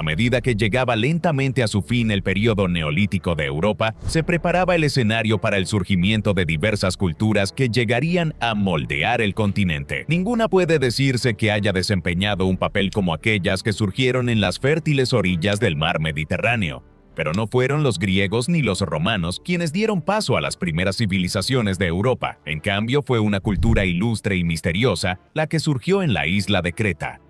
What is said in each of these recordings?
A medida que llegaba lentamente a su fin el período neolítico de Europa, se preparaba el escenario para el surgimiento de diversas culturas que llegarían a moldear el continente. Ninguna puede decirse que haya desempeñado un papel como aquellas que surgieron en las fértiles orillas del mar Mediterráneo. Pero no fueron los griegos ni los romanos quienes dieron paso a las primeras civilizaciones de Europa. En cambio, fue una cultura ilustre y misteriosa la que surgió en la isla de Creta.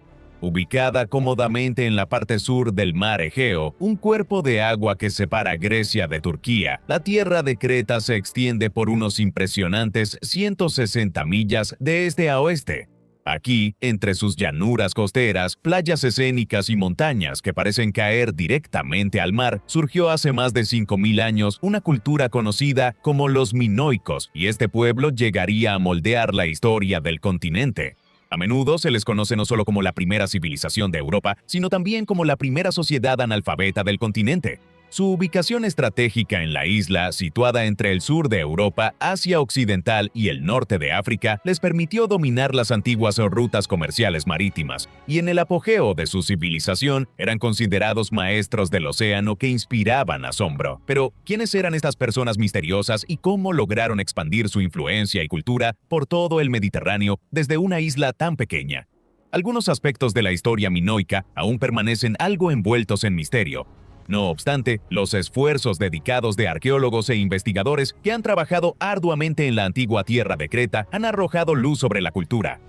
Ubicada cómodamente en la parte sur del mar Egeo, un cuerpo de agua que separa Grecia de Turquía, la tierra de Creta se extiende por unos impresionantes 160 millas de este a oeste. Aquí, entre sus llanuras costeras, playas escénicas y montañas que parecen caer directamente al mar, surgió hace más de 5.000 años una cultura conocida como los minoicos, y este pueblo llegaría a moldear la historia del continente. A menudo se les conoce no solo como la primera civilización de Europa, sino también como la primera sociedad analfabeta del continente. Su ubicación estratégica en la isla, situada entre el sur de Europa, Asia Occidental y el norte de África, les permitió dominar las antiguas rutas comerciales marítimas, y en el apogeo de su civilización eran considerados maestros del océano que inspiraban asombro. Pero, ¿quiénes eran estas personas misteriosas y cómo lograron expandir su influencia y cultura por todo el Mediterráneo desde una isla tan pequeña? Algunos aspectos de la historia minoica aún permanecen algo envueltos en misterio. No obstante, los esfuerzos dedicados de arqueólogos e investigadores que han trabajado arduamente en la antigua tierra de Creta han arrojado luz sobre la cultura.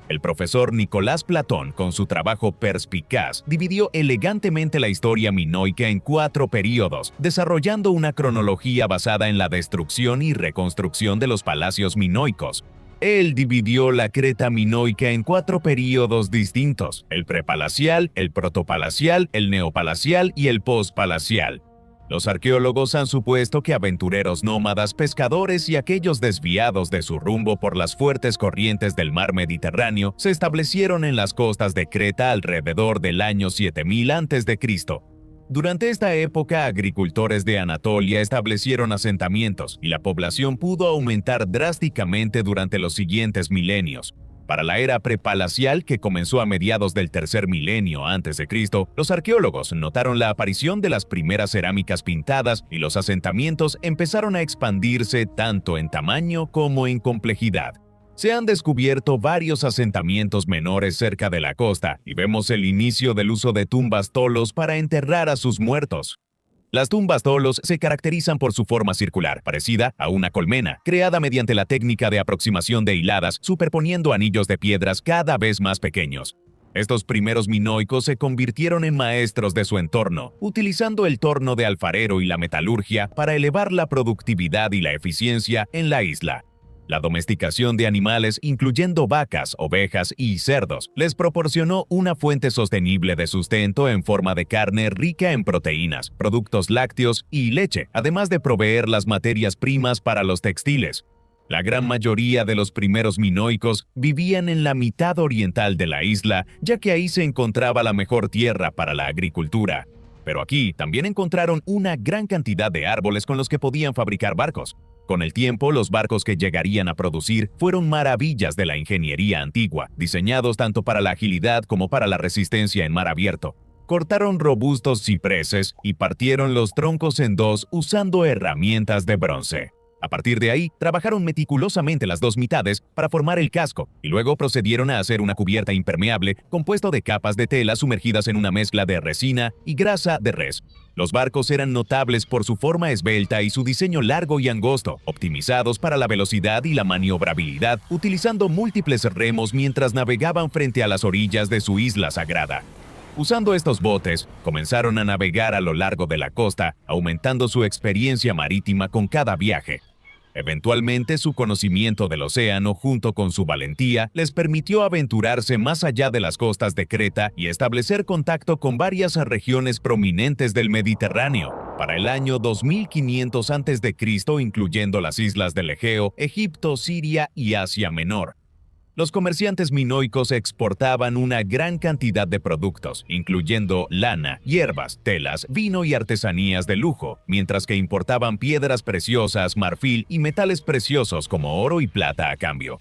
El profesor Nicolás Platón, con su trabajo perspicaz, dividió elegantemente la historia minoica en 4 períodos, desarrollando una cronología basada en la destrucción y reconstrucción de los palacios minoicos. Él dividió la Creta minoica en 4 períodos distintos: el prepalacial, el protopalacial, el neopalacial y el postpalacial. Los arqueólogos han supuesto que aventureros nómadas, pescadores y aquellos desviados de su rumbo por las fuertes corrientes del mar Mediterráneo se establecieron en las costas de Creta alrededor del año 7000 a.C. Durante esta época, agricultores de Anatolia establecieron asentamientos y la población pudo aumentar drásticamente durante los siguientes milenios. Para la era prepalacial, que comenzó a mediados del tercer milenio antes de Cristo, los arqueólogos notaron la aparición de las primeras cerámicas pintadas y los asentamientos empezaron a expandirse tanto en tamaño como en complejidad. Se han descubierto varios asentamientos menores cerca de la costa y vemos el inicio del uso de tumbas tolos para enterrar a sus muertos. Las tumbas tolos se caracterizan por su forma circular, parecida a una colmena, creada mediante la técnica de aproximación de hiladas, superponiendo anillos de piedras cada vez más pequeños. Estos primeros minoicos se convirtieron en maestros de su entorno, utilizando el torno de alfarero y la metalurgia para elevar la productividad y la eficiencia en la isla. La domesticación de animales, incluyendo vacas, ovejas y cerdos, les proporcionó una fuente sostenible de sustento en forma de carne rica en proteínas, productos lácteos y leche, además de proveer las materias primas para los textiles. La gran mayoría de los primeros minoicos vivían en la mitad oriental de la isla, ya que ahí se encontraba la mejor tierra para la agricultura. Pero aquí también encontraron una gran cantidad de árboles con los que podían fabricar barcos. Con el tiempo, los barcos que llegarían a producir fueron maravillas de la ingeniería antigua, diseñados tanto para la agilidad como para la resistencia en mar abierto. Cortaron robustos cipreses y partieron los troncos en 2 usando herramientas de bronce. A partir de ahí, trabajaron meticulosamente las 2 mitades para formar el casco y luego procedieron a hacer una cubierta impermeable compuesto de capas de tela sumergidas en una mezcla de resina y grasa de res. Los barcos eran notables por su forma esbelta y su diseño largo y angosto, optimizados para la velocidad y la maniobrabilidad, utilizando múltiples remos mientras navegaban frente a las orillas de su isla sagrada. Usando estos botes, comenzaron a navegar a lo largo de la costa, aumentando su experiencia marítima con cada viaje. Eventualmente, su conocimiento del océano, junto con su valentía, les permitió aventurarse más allá de las costas de Creta y establecer contacto con varias regiones prominentes del Mediterráneo. Para el año 2500 a.C., incluyendo las islas del Egeo, Egipto, Siria y Asia Menor. Los comerciantes minoicos exportaban una gran cantidad de productos, incluyendo lana, hierbas, telas, vino y artesanías de lujo, mientras que importaban piedras preciosas, marfil y metales preciosos como oro y plata a cambio.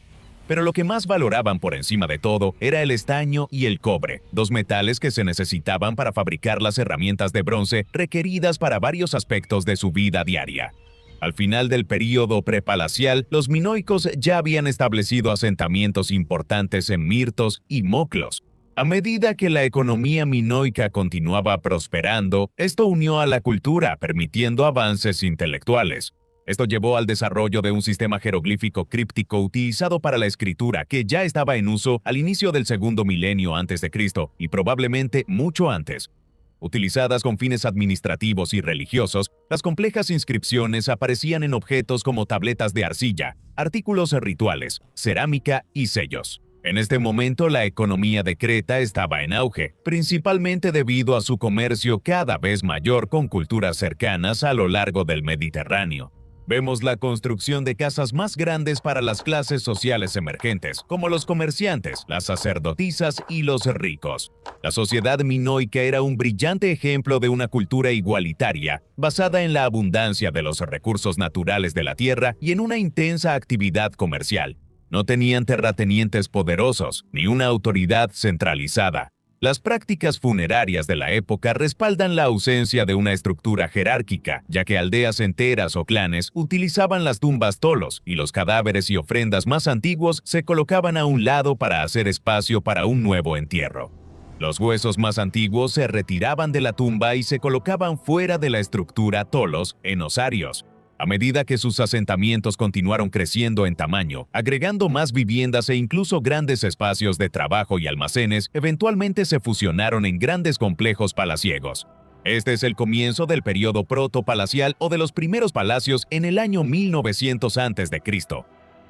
Pero lo que más valoraban por encima de todo era el estaño y el cobre, dos metales que se necesitaban para fabricar las herramientas de bronce requeridas para varios aspectos de su vida diaria. Al final del período prepalacial, los minoicos ya habían establecido asentamientos importantes en Mirtos y Moclos. A medida que la economía minoica continuaba prosperando, esto unió a la cultura, permitiendo avances intelectuales. Esto llevó al desarrollo de un sistema jeroglífico críptico utilizado para la escritura que ya estaba en uso al inicio del segundo milenio antes de Cristo y probablemente mucho antes. Utilizadas con fines administrativos y religiosos, las complejas inscripciones aparecían en objetos como tabletas de arcilla, artículos rituales, cerámica y sellos. En este momento la economía de Creta estaba en auge, principalmente debido a su comercio cada vez mayor con culturas cercanas a lo largo del Mediterráneo. Vemos la construcción de casas más grandes para las clases sociales emergentes, como los comerciantes, las sacerdotisas y los ricos. La sociedad minoica era un brillante ejemplo de una cultura igualitaria, basada en la abundancia de los recursos naturales de la tierra y en una intensa actividad comercial. No tenían terratenientes poderosos, ni una autoridad centralizada. Las prácticas funerarias de la época respaldan la ausencia de una estructura jerárquica, ya que aldeas enteras o clanes utilizaban las tumbas tolos y los cadáveres y ofrendas más antiguos se colocaban a un lado para hacer espacio para un nuevo entierro. Los huesos más antiguos se retiraban de la tumba y se colocaban fuera de la estructura tolos en osarios. A medida que sus asentamientos continuaron creciendo en tamaño, agregando más viviendas e incluso grandes espacios de trabajo y almacenes, eventualmente se fusionaron en grandes complejos palaciegos. Este es el comienzo del periodo protopalacial o de los primeros palacios en el año 1900 a.C.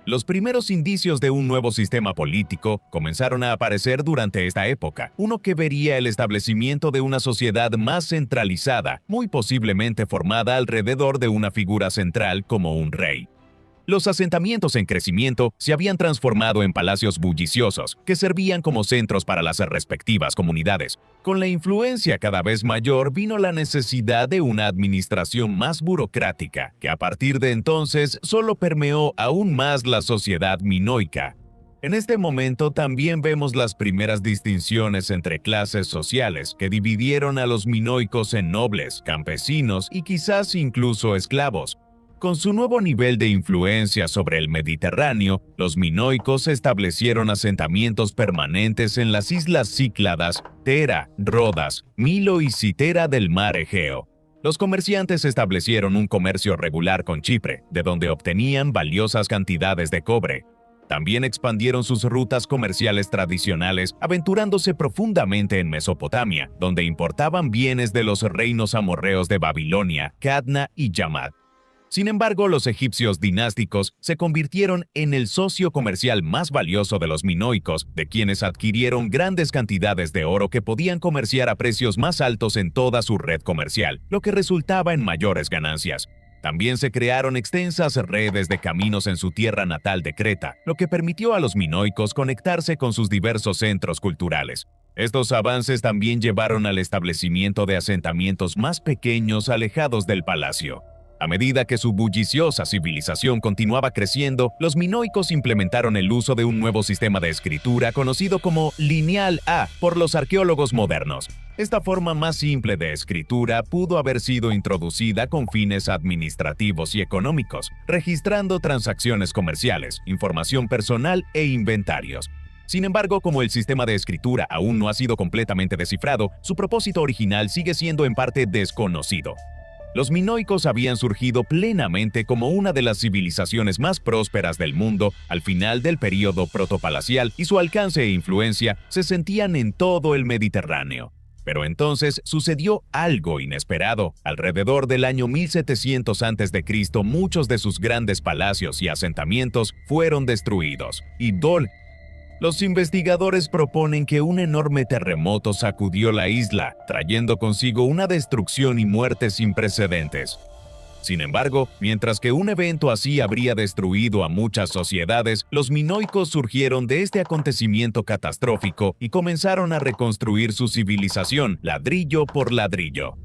Los primeros indicios de un nuevo sistema político comenzaron a aparecer durante esta época, uno que vería el establecimiento de una sociedad más centralizada, muy posiblemente formada alrededor de una figura central como un rey. Los asentamientos en crecimiento se habían transformado en palacios bulliciosos, que servían como centros para las respectivas comunidades. Con la influencia cada vez mayor vino la necesidad de una administración más burocrática, que a partir de entonces solo permeó aún más la sociedad minoica. En este momento también vemos las primeras distinciones entre clases sociales que dividieron a los minoicos en nobles, campesinos y quizás incluso esclavos. Con su nuevo nivel de influencia sobre el Mediterráneo, los minoicos establecieron asentamientos permanentes en las islas Cícladas, Tera, Rodas, Milo y Citera del mar Egeo. Los comerciantes establecieron un comercio regular con Chipre, de donde obtenían valiosas cantidades de cobre. También expandieron sus rutas comerciales tradicionales, aventurándose profundamente en Mesopotamia, donde importaban bienes de los reinos amorreos de Babilonia, Cadna y Yamad. Sin embargo, los egipcios dinásticos se convirtieron en el socio comercial más valioso de los minoicos, de quienes adquirieron grandes cantidades de oro que podían comerciar a precios más altos en toda su red comercial, lo que resultaba en mayores ganancias. También se crearon extensas redes de caminos en su tierra natal de Creta, lo que permitió a los minoicos conectarse con sus diversos centros culturales. Estos avances también llevaron al establecimiento de asentamientos más pequeños alejados del palacio. A medida que su bulliciosa civilización continuaba creciendo, los minoicos implementaron el uso de un nuevo sistema de escritura conocido como lineal A por los arqueólogos modernos. Esta forma más simple de escritura pudo haber sido introducida con fines administrativos y económicos, registrando transacciones comerciales, información personal e inventarios. Sin embargo, como el sistema de escritura aún no ha sido completamente descifrado, su propósito original sigue siendo en parte desconocido. Los minoicos habían surgido plenamente como una de las civilizaciones más prósperas del mundo al final del período protopalacial y su alcance e influencia se sentían en todo el Mediterráneo. Pero entonces sucedió algo inesperado. Alrededor del año 1700 a.C., muchos de sus grandes palacios y asentamientos fueron destruidos. Los investigadores proponen que un enorme terremoto sacudió la isla, trayendo consigo una destrucción y muerte sin precedentes. Sin embargo, mientras que un evento así habría destruido a muchas sociedades, los minoicos surgieron de este acontecimiento catastrófico y comenzaron a reconstruir su civilización ladrillo por ladrillo.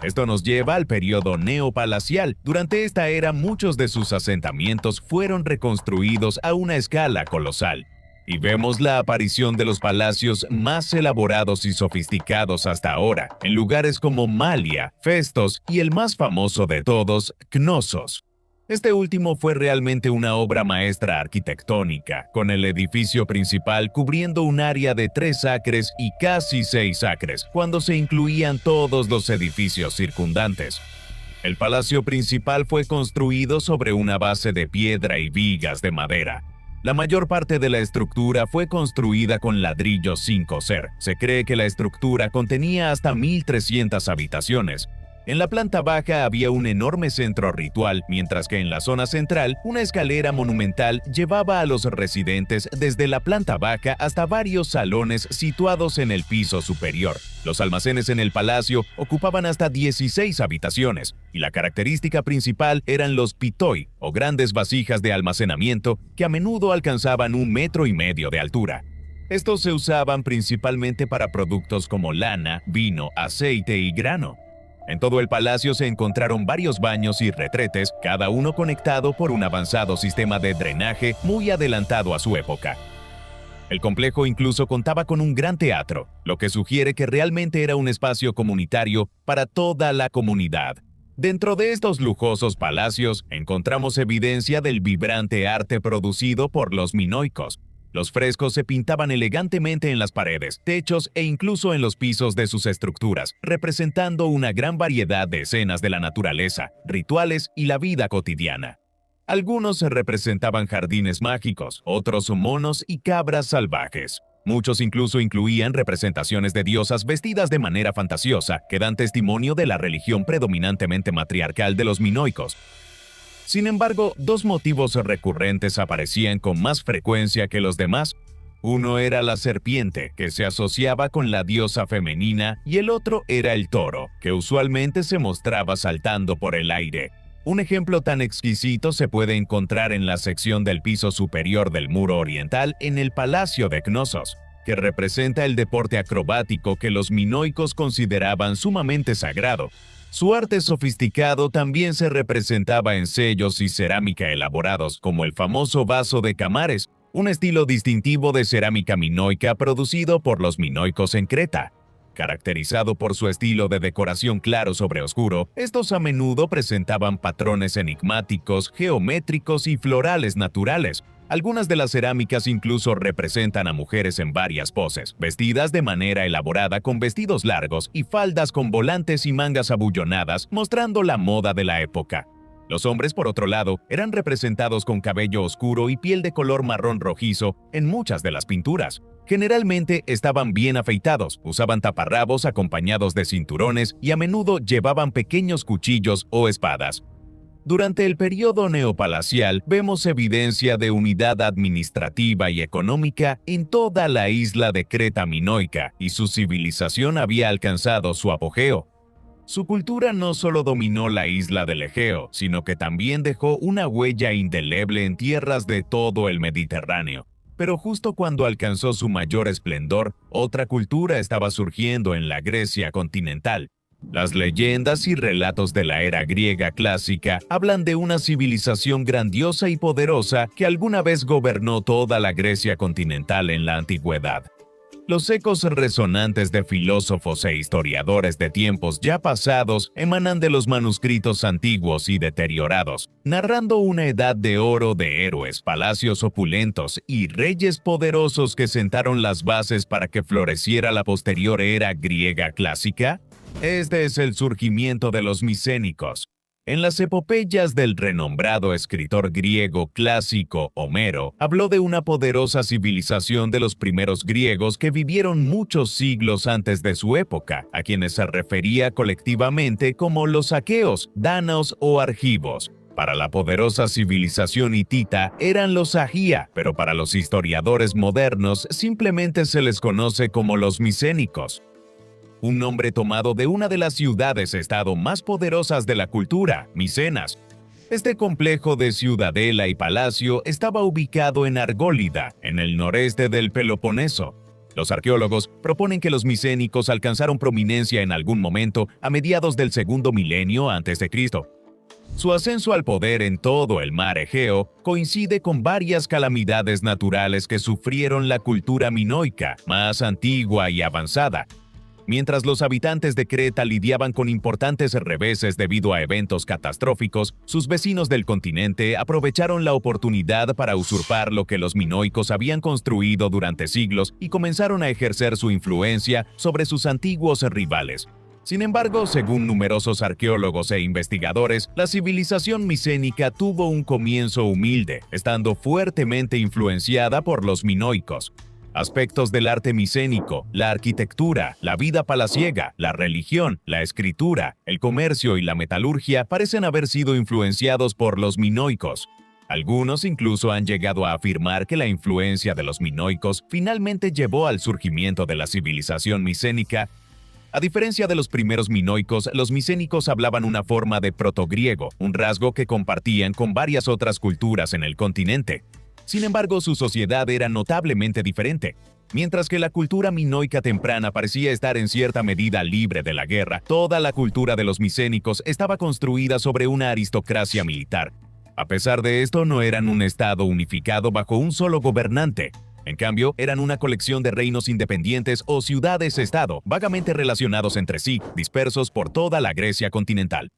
Esto nos lleva al periodo neopalacial. Durante esta era, muchos de sus asentamientos fueron reconstruidos a una escala colosal. Y vemos la aparición de los palacios más elaborados y sofisticados hasta ahora, en lugares como Malia, Festos y el más famoso de todos, Knossos. Este último fue realmente una obra maestra arquitectónica, con el edificio principal cubriendo un área de 3 acres y casi 6 acres, cuando se incluían todos los edificios circundantes. El palacio principal fue construido sobre una base de piedra y vigas de madera. La mayor parte de la estructura fue construida con ladrillos sin coser. Se cree que la estructura contenía hasta 1.300 habitaciones. En la planta baja había un enorme centro ritual, mientras que en la zona central, una escalera monumental llevaba a los residentes desde la planta baja hasta varios salones situados en el piso superior. Los almacenes en el palacio ocupaban hasta 16 habitaciones, y la característica principal eran los pitoi, o grandes vasijas de almacenamiento, que a menudo alcanzaban 1,5 metros de altura. Estos se usaban principalmente para productos como lana, vino, aceite y grano. En todo el palacio se encontraron varios baños y retretes, cada uno conectado por un avanzado sistema de drenaje muy adelantado a su época. El complejo incluso contaba con un gran teatro, lo que sugiere que realmente era un espacio comunitario para toda la comunidad. Dentro de estos lujosos palacios encontramos evidencia del vibrante arte producido por los minoicos. Los frescos se pintaban elegantemente en las paredes, techos e incluso en los pisos de sus estructuras, representando una gran variedad de escenas de la naturaleza, rituales y la vida cotidiana. Algunos representaban jardines mágicos, otros monos y cabras salvajes. Muchos incluso incluían representaciones de diosas vestidas de manera fantasiosa, que dan testimonio de la religión predominantemente matriarcal de los minoicos. Sin embargo, 2 motivos recurrentes aparecían con más frecuencia que los demás. Uno era la serpiente, que se asociaba con la diosa femenina, y el otro era el toro, que usualmente se mostraba saltando por el aire. Un ejemplo tan exquisito se puede encontrar en la sección del piso superior del muro oriental en el Palacio de Knossos, que representa el deporte acrobático que los minoicos consideraban sumamente sagrado. Su arte sofisticado también se representaba en sellos y cerámica elaborados, como el famoso vaso de Camares, un estilo distintivo de cerámica minoica producido por los minoicos en Creta. Caracterizado por su estilo de decoración claro sobre oscuro, estos a menudo presentaban patrones enigmáticos, geométricos y florales naturales. Algunas de las cerámicas incluso representan a mujeres en varias poses, vestidas de manera elaborada con vestidos largos y faldas con volantes y mangas abullonadas, mostrando la moda de la época. Los hombres, por otro lado, eran representados con cabello oscuro y piel de color marrón rojizo en muchas de las pinturas. Generalmente estaban bien afeitados, usaban taparrabos acompañados de cinturones y a menudo llevaban pequeños cuchillos o espadas. Durante el periodo neopalacial vemos evidencia de unidad administrativa y económica en toda la isla de Creta minoica, y su civilización había alcanzado su apogeo. Su cultura no solo dominó la isla del Egeo, sino que también dejó una huella indeleble en tierras de todo el Mediterráneo. Pero justo cuando alcanzó su mayor esplendor, otra cultura estaba surgiendo en la Grecia continental. Las leyendas y relatos de la era griega clásica hablan de una civilización grandiosa y poderosa que alguna vez gobernó toda la Grecia continental en la antigüedad. Los ecos resonantes de filósofos e historiadores de tiempos ya pasados emanan de los manuscritos antiguos y deteriorados, narrando una edad de oro de héroes, palacios opulentos y reyes poderosos que sentaron las bases para que floreciera la posterior era griega clásica. Este es el surgimiento de los micénicos. En las epopeyas del renombrado escritor griego clásico Homero, habló de una poderosa civilización de los primeros griegos que vivieron muchos siglos antes de su época, a quienes se refería colectivamente como los aqueos, dánaos o argivos. Para la poderosa civilización hitita eran los Agía, pero para los historiadores modernos simplemente se les conoce como los micénicos. Un nombre tomado de una de las ciudades-estado más poderosas de la cultura, Micenas. Este complejo de ciudadela y palacio estaba ubicado en Argólida, en el noreste del Peloponeso. Los arqueólogos proponen que los micénicos alcanzaron prominencia en algún momento a mediados del segundo milenio antes de Cristo. Su ascenso al poder en todo el mar Egeo coincide con varias calamidades naturales que sufrieron la cultura minoica, más antigua y avanzada. Mientras los habitantes de Creta lidiaban con importantes reveses debido a eventos catastróficos, sus vecinos del continente aprovecharon la oportunidad para usurpar lo que los minoicos habían construido durante siglos y comenzaron a ejercer su influencia sobre sus antiguos rivales. Sin embargo, según numerosos arqueólogos e investigadores, la civilización micénica tuvo un comienzo humilde, estando fuertemente influenciada por los minoicos. Aspectos del arte micénico, la arquitectura, la vida palaciega, la religión, la escritura, el comercio y la metalurgia parecen haber sido influenciados por los minoicos. Algunos incluso han llegado a afirmar que la influencia de los minoicos finalmente llevó al surgimiento de la civilización micénica. A diferencia de los primeros minoicos, los micénicos hablaban una forma de protogriego, un rasgo que compartían con varias otras culturas en el continente. Sin embargo, su sociedad era notablemente diferente. Mientras que la cultura minoica temprana parecía estar en cierta medida libre de la guerra, toda la cultura de los micénicos estaba construida sobre una aristocracia militar. A pesar de esto, no eran un estado unificado bajo un solo gobernante. En cambio, eran una colección de reinos independientes o ciudades-estado, vagamente relacionados entre sí, dispersos por toda la Grecia continental.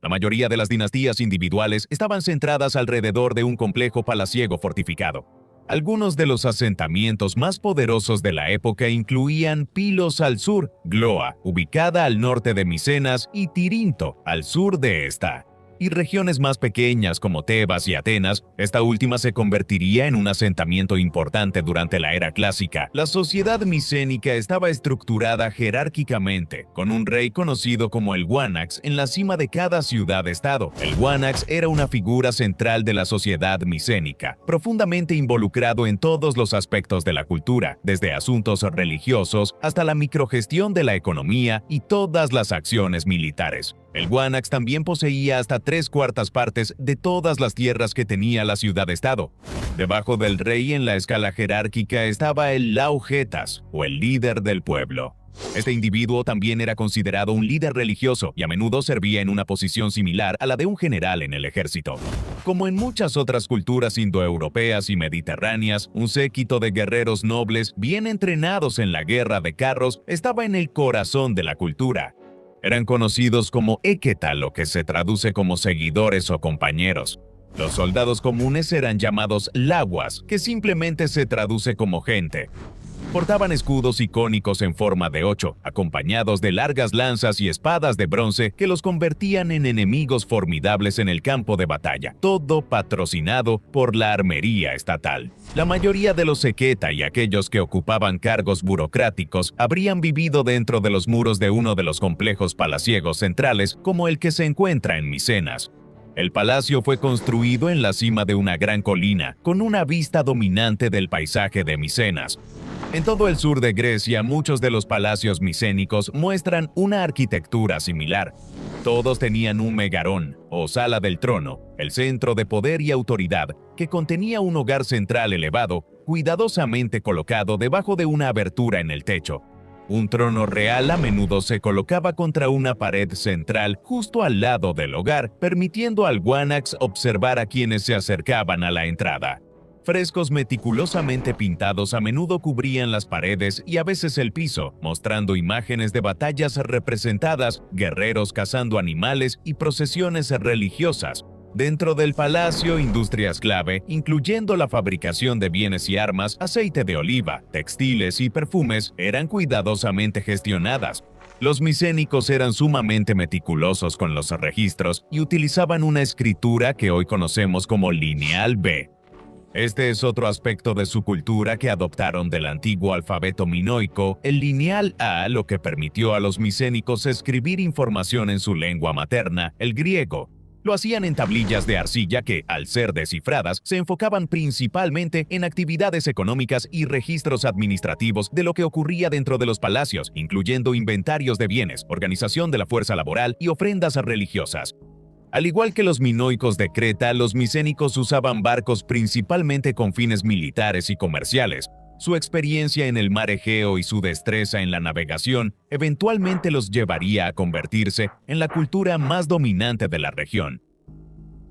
La mayoría de las dinastías individuales estaban centradas alrededor de un complejo palaciego fortificado. Algunos de los asentamientos más poderosos de la época incluían Pilos al sur, Gloa, ubicada al norte de Micenas, y Tirinto, al sur de esta. Y regiones más pequeñas como Tebas y Atenas, esta última se convertiría en un asentamiento importante durante la era clásica. La sociedad micénica estaba estructurada jerárquicamente, con un rey conocido como el Guanax en la cima de cada ciudad-estado. El Guanax era una figura central de la sociedad micénica, profundamente involucrado en todos los aspectos de la cultura, desde asuntos religiosos hasta la microgestión de la economía y todas las acciones militares. El Guanax también poseía hasta 3/4 partes de todas las tierras que tenía la ciudad-estado. Debajo del rey en la escala jerárquica estaba el Laugetas, o el líder del pueblo. Este individuo también era considerado un líder religioso y a menudo servía en una posición similar a la de un general en el ejército. Como en muchas otras culturas indoeuropeas y mediterráneas, un séquito de guerreros nobles bien entrenados en la guerra de carros estaba en el corazón de la cultura. Eran conocidos como eketa, lo que se traduce como seguidores o compañeros. Los soldados comunes eran llamados laguas, que simplemente se traduce como gente. Portaban escudos icónicos en forma de 8, acompañados de largas lanzas y espadas de bronce que los convertían en enemigos formidables en el campo de batalla, todo patrocinado por la armería estatal. La mayoría de los eketa y aquellos que ocupaban cargos burocráticos habrían vivido dentro de los muros de uno de los complejos palaciegos centrales como el que se encuentra en Micenas. El palacio fue construido en la cima de una gran colina, con una vista dominante del paisaje de Micenas. En todo el sur de Grecia, muchos de los palacios micénicos muestran una arquitectura similar. Todos tenían un megarón, o sala del trono, el centro de poder y autoridad, que contenía un hogar central elevado, cuidadosamente colocado debajo de una abertura en el techo. Un trono real a menudo se colocaba contra una pared central justo al lado del hogar, permitiendo al Guanax observar a quienes se acercaban a la entrada. Frescos meticulosamente pintados a menudo cubrían las paredes y a veces el piso, mostrando imágenes de batallas representadas, guerreros cazando animales y procesiones religiosas. Dentro del palacio, industrias clave, incluyendo la fabricación de bienes y armas, aceite de oliva, textiles y perfumes, eran cuidadosamente gestionadas. Los micénicos eran sumamente meticulosos con los registros y utilizaban una escritura que hoy conocemos como lineal B. Este es otro aspecto de su cultura que adoptaron del antiguo alfabeto minoico, el lineal A, lo que permitió a los micénicos escribir información en su lengua materna, el griego. Lo hacían en tablillas de arcilla que, al ser descifradas, se enfocaban principalmente en actividades económicas y registros administrativos de lo que ocurría dentro de los palacios, incluyendo inventarios de bienes, organización de la fuerza laboral y ofrendas religiosas. Al igual que los minoicos de Creta, los micénicos usaban barcos principalmente con fines militares y comerciales. Su experiencia en el mar Egeo y su destreza en la navegación eventualmente los llevaría a convertirse en la cultura más dominante de la región.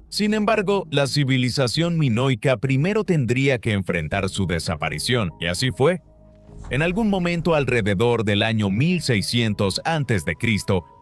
Sin embargo, la civilización minoica primero tendría que enfrentar su desaparición, y así fue. En algún momento alrededor del año 1600 a.C.,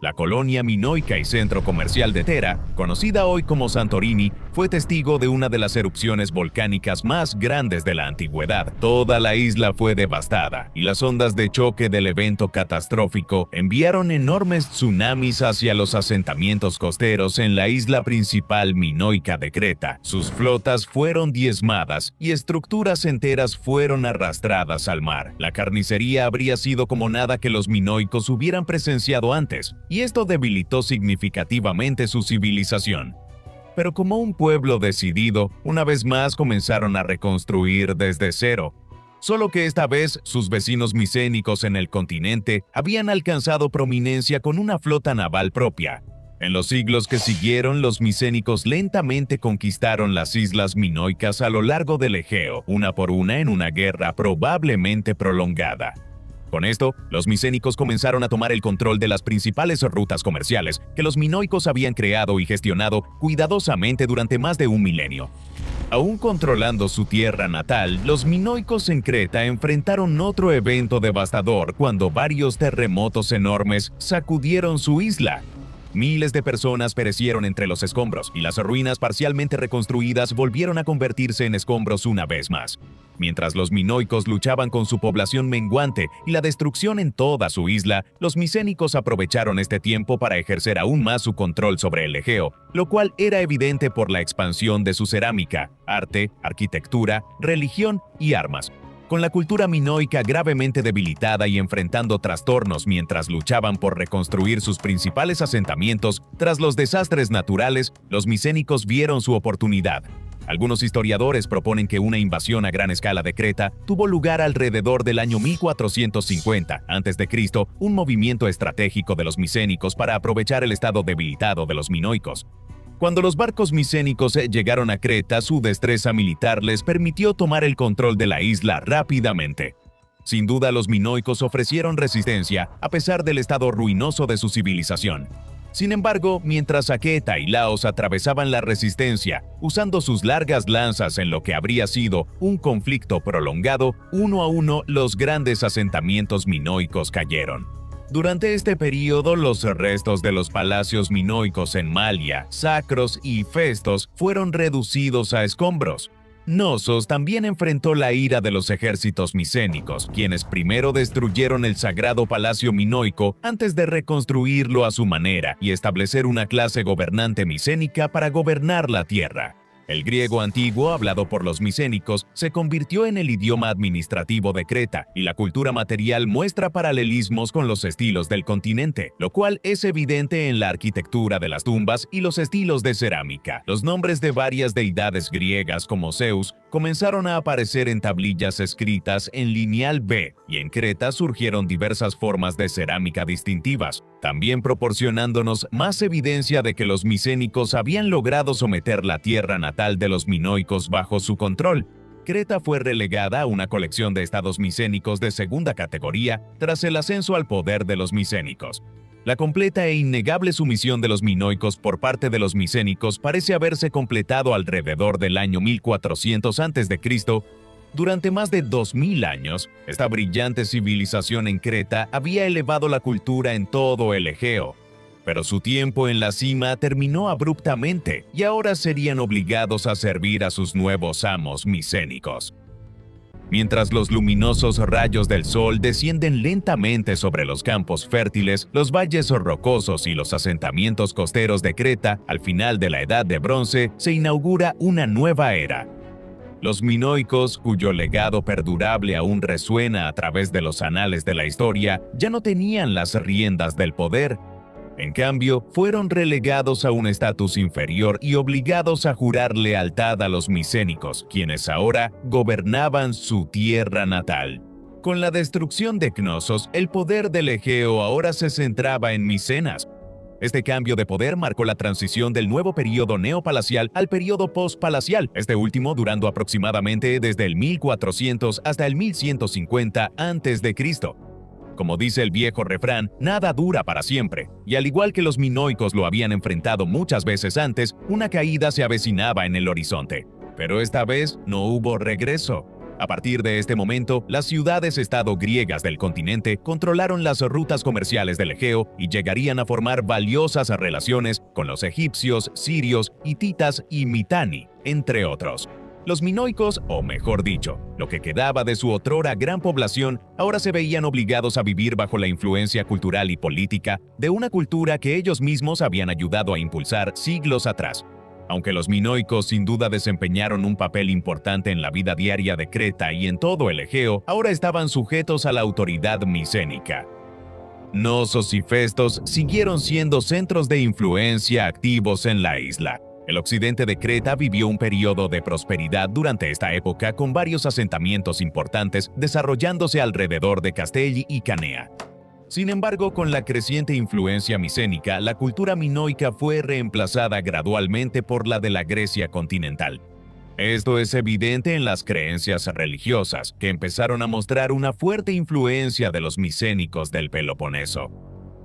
la colonia minoica y centro comercial de Thera, conocida hoy como Santorini, fue testigo de una de las erupciones volcánicas más grandes de la antigüedad. Toda la isla fue devastada, y las ondas de choque del evento catastrófico enviaron enormes tsunamis hacia los asentamientos costeros en la isla principal minoica de Creta. Sus flotas fueron diezmadas y estructuras enteras fueron arrastradas al mar. La carnicería habría sido como nada que los minoicos hubieran presenciado antes, y esto debilitó significativamente su civilización. Pero como un pueblo decidido, una vez más comenzaron a reconstruir desde cero. Solo que esta vez sus vecinos micénicos en el continente habían alcanzado prominencia con una flota naval propia. En los siglos que siguieron, los micénicos lentamente conquistaron las islas minoicas a lo largo del Egeo, una por una en una guerra probablemente prolongada. Con esto, los micénicos comenzaron a tomar el control de las principales rutas comerciales que los minoicos habían creado y gestionado cuidadosamente durante más de un milenio. Aún controlando su tierra natal, los minoicos en Creta enfrentaron otro evento devastador cuando varios terremotos enormes sacudieron su isla. Miles de personas perecieron entre los escombros, y las ruinas parcialmente reconstruidas volvieron a convertirse en escombros una vez más. Mientras los minoicos luchaban con su población menguante y la destrucción en toda su isla, los micénicos aprovecharon este tiempo para ejercer aún más su control sobre el Egeo, lo cual era evidente por la expansión de su cerámica, arte, arquitectura, religión y armas. Con la cultura minoica gravemente debilitada y enfrentando trastornos mientras luchaban por reconstruir sus principales asentamientos tras los desastres naturales, los micénicos vieron su oportunidad. Algunos historiadores proponen que una invasión a gran escala de Creta tuvo lugar alrededor del año 1450 a.C., un movimiento estratégico de los micénicos para aprovechar el estado debilitado de los minoicos. Cuando los barcos micénicos llegaron a Creta, su destreza militar les permitió tomar el control de la isla rápidamente. Sin duda, los minoicos ofrecieron resistencia a pesar del estado ruinoso de su civilización. Sin embargo, mientras Aqueta y Laos atravesaban la resistencia, usando sus largas lanzas en lo que habría sido un conflicto prolongado, uno a uno los grandes asentamientos minoicos cayeron. Durante este período, los restos de los palacios minoicos en Malia, Sacros y Festos fueron reducidos a escombros. Nosos también enfrentó la ira de los ejércitos micénicos, quienes primero destruyeron el sagrado palacio minoico antes de reconstruirlo a su manera y establecer una clase gobernante micénica para gobernar la tierra. El griego antiguo, hablado por los micénicos, se convirtió en el idioma administrativo de Creta, y la cultura material muestra paralelismos con los estilos del continente, lo cual es evidente en la arquitectura de las tumbas y los estilos de cerámica. Los nombres de varias deidades griegas como Zeus comenzaron a aparecer en tablillas escritas en lineal B, y en Creta surgieron diversas formas de cerámica distintivas, también proporcionándonos más evidencia de que los micénicos habían logrado someter la tierra natal de los minoicos bajo su control. Creta fue relegada a una colección de estados micénicos de segunda categoría tras el ascenso al poder de los micénicos. La completa e innegable sumisión de los minoicos por parte de los micénicos parece haberse completado alrededor del año 1400 a.C. Durante más de 2000 años, esta brillante civilización en Creta había elevado la cultura en todo el Egeo. Pero su tiempo en la cima terminó abruptamente y ahora serían obligados a servir a sus nuevos amos micénicos. Mientras los luminosos rayos del sol descienden lentamente sobre los campos fértiles, los valles rocosos y los asentamientos costeros de Creta, al final de la Edad de Bronce, se inaugura una nueva era. Los minoicos, cuyo legado perdurable aún resuena a través de los anales de la historia, ya no tenían las riendas del poder. En cambio, fueron relegados a un estatus inferior y obligados a jurar lealtad a los micénicos, quienes ahora gobernaban su tierra natal. Con la destrucción de Cnosos, el poder del Egeo ahora se centraba en Micenas. Este cambio de poder marcó la transición del nuevo período neopalacial al período postpalacial, este último durando aproximadamente desde el 1400 hasta el 1150 a.C. Como dice el viejo refrán, nada dura para siempre, y al igual que los minoicos lo habían enfrentado muchas veces antes, una caída se avecinaba en el horizonte. Pero esta vez no hubo regreso. A partir de este momento, las ciudades-estado griegas del continente controlaron las rutas comerciales del Egeo y llegarían a formar valiosas relaciones con los egipcios, sirios, hititas y mitani, entre otros. Los minoicos, o mejor dicho, lo que quedaba de su otrora gran población, ahora se veían obligados a vivir bajo la influencia cultural y política de una cultura que ellos mismos habían ayudado a impulsar siglos atrás. Aunque los minoicos sin duda desempeñaron un papel importante en la vida diaria de Creta y en todo el Egeo, ahora estaban sujetos a la autoridad micénica. Knossos y Festos siguieron siendo centros de influencia activos en la isla. El occidente de Creta vivió un periodo de prosperidad durante esta época con varios asentamientos importantes desarrollándose alrededor de Castelli y Canea. Sin embargo, con la creciente influencia micénica, la cultura minoica fue reemplazada gradualmente por la de la Grecia continental. Esto es evidente en las creencias religiosas, que empezaron a mostrar una fuerte influencia de los micénicos del Peloponeso.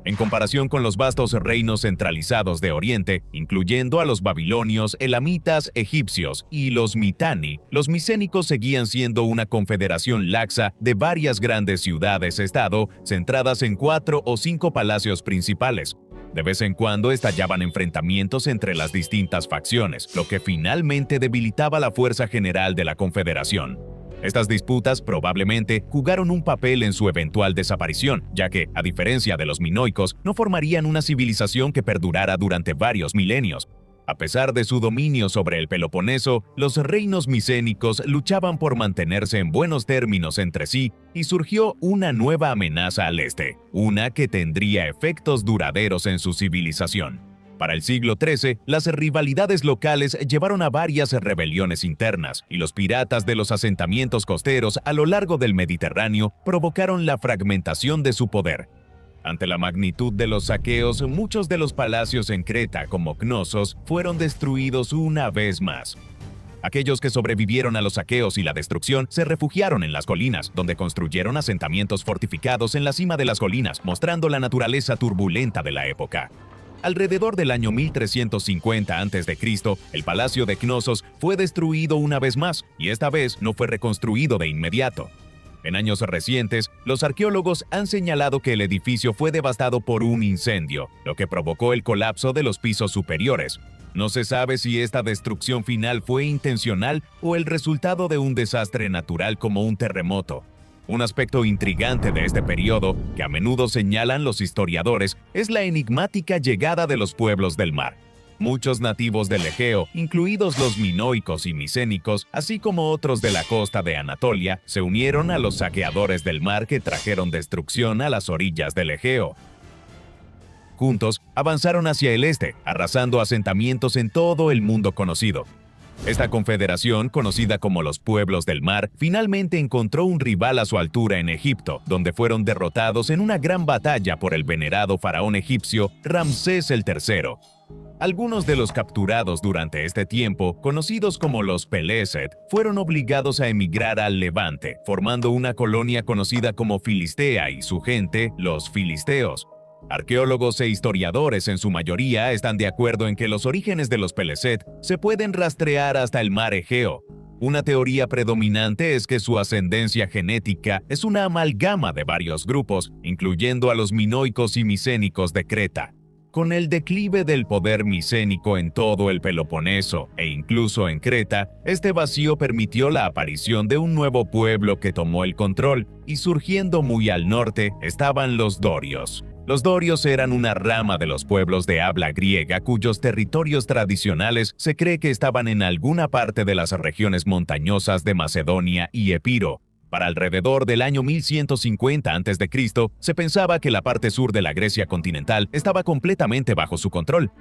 En comparación con los vastos reinos centralizados de Oriente, incluyendo a los babilonios, elamitas, egipcios y los mitani, los micénicos seguían siendo una confederación laxa de varias grandes ciudades-estado centradas en 4 o 5 palacios principales. De vez en cuando estallaban enfrentamientos entre las distintas facciones, lo que finalmente debilitaba la fuerza general de la confederación. Estas disputas probablemente jugaron un papel en su eventual desaparición, ya que, a diferencia de los minoicos, no formarían una civilización que perdurara durante varios milenios. A pesar de su dominio sobre el Peloponeso, los reinos micénicos luchaban por mantenerse en buenos términos entre sí y surgió una nueva amenaza al este, una que tendría efectos duraderos en su civilización. Para el siglo XIII, las rivalidades locales llevaron a varias rebeliones internas, y los piratas de los asentamientos costeros a lo largo del Mediterráneo provocaron la fragmentación de su poder. Ante la magnitud de los saqueos, muchos de los palacios en Creta, como Knossos, fueron destruidos una vez más. Aquellos que sobrevivieron a los saqueos y la destrucción se refugiaron en las colinas, donde construyeron asentamientos fortificados en la cima de las colinas, mostrando la naturaleza turbulenta de la época. Alrededor del año 1350 a.C., el palacio de Knossos fue destruido una vez más, y esta vez no fue reconstruido de inmediato. En años recientes, los arqueólogos han señalado que el edificio fue devastado por un incendio, lo que provocó el colapso de los pisos superiores. No se sabe si esta destrucción final fue intencional o el resultado de un desastre natural como un terremoto. Un aspecto intrigante de este periodo, que a menudo señalan los historiadores, es la enigmática llegada de los pueblos del mar. Muchos nativos del Egeo, incluidos los minoicos y micénicos, así como otros de la costa de Anatolia, se unieron a los saqueadores del mar que trajeron destrucción a las orillas del Egeo. Juntos, avanzaron hacia el este, arrasando asentamientos en todo el mundo conocido. Esta confederación, conocida como los Pueblos del Mar, finalmente encontró un rival a su altura en Egipto, donde fueron derrotados en una gran batalla por el venerado faraón egipcio Ramsés III. Algunos de los capturados durante este tiempo, conocidos como los Peleset, fueron obligados a emigrar al Levante, formando una colonia conocida como Filistea y su gente, los filisteos. Arqueólogos e historiadores en su mayoría están de acuerdo en que los orígenes de los Peleset se pueden rastrear hasta el mar Egeo. Una teoría predominante es que su ascendencia genética es una amalgama de varios grupos, incluyendo a los minoicos y micénicos de Creta. Con el declive del poder micénico en todo el Peloponeso e incluso en Creta, este vacío permitió la aparición de un nuevo pueblo que tomó el control, y surgiendo muy al norte estaban los dorios. Los dorios eran una rama de los pueblos de habla griega cuyos territorios tradicionales se cree que estaban en alguna parte de las regiones montañosas de Macedonia y Epiro. Para alrededor del año 1150 a.C., se pensaba que la parte sur de la Grecia continental estaba completamente bajo su control.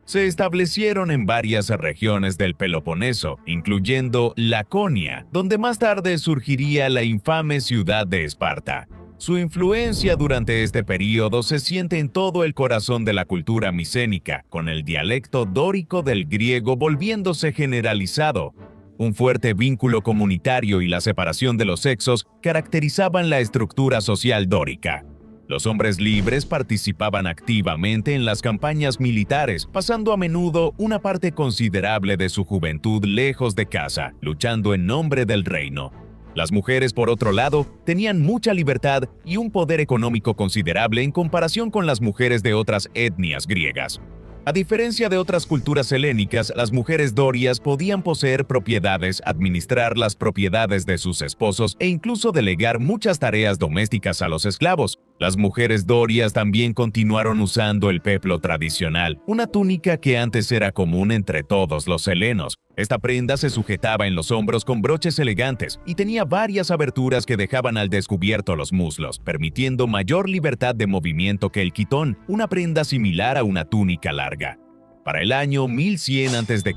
Se establecieron en varias regiones del Peloponeso, incluyendo Laconia, donde más tarde surgiría la infame ciudad de Esparta. Su influencia durante este período se siente en todo el corazón de la cultura micénica, con el dialecto dórico del griego volviéndose generalizado. Un fuerte vínculo comunitario y la separación de los sexos caracterizaban la estructura social dórica. Los hombres libres participaban activamente en las campañas militares, pasando a menudo una parte considerable de su juventud lejos de casa, luchando en nombre del reino. Las mujeres, por otro lado, tenían mucha libertad y un poder económico considerable en comparación con las mujeres de otras etnias griegas. A diferencia de otras culturas helénicas, las mujeres dorias podían poseer propiedades, administrar las propiedades de sus esposos e incluso delegar muchas tareas domésticas a los esclavos. Las mujeres dorias también continuaron usando el peplo tradicional, una túnica que antes era común entre todos los helenos. Esta prenda se sujetaba en los hombros con broches elegantes y tenía varias aberturas que dejaban al descubierto los muslos, permitiendo mayor libertad de movimiento que el quitón, una prenda similar a una túnica larga. Para el año 1100 a.C.,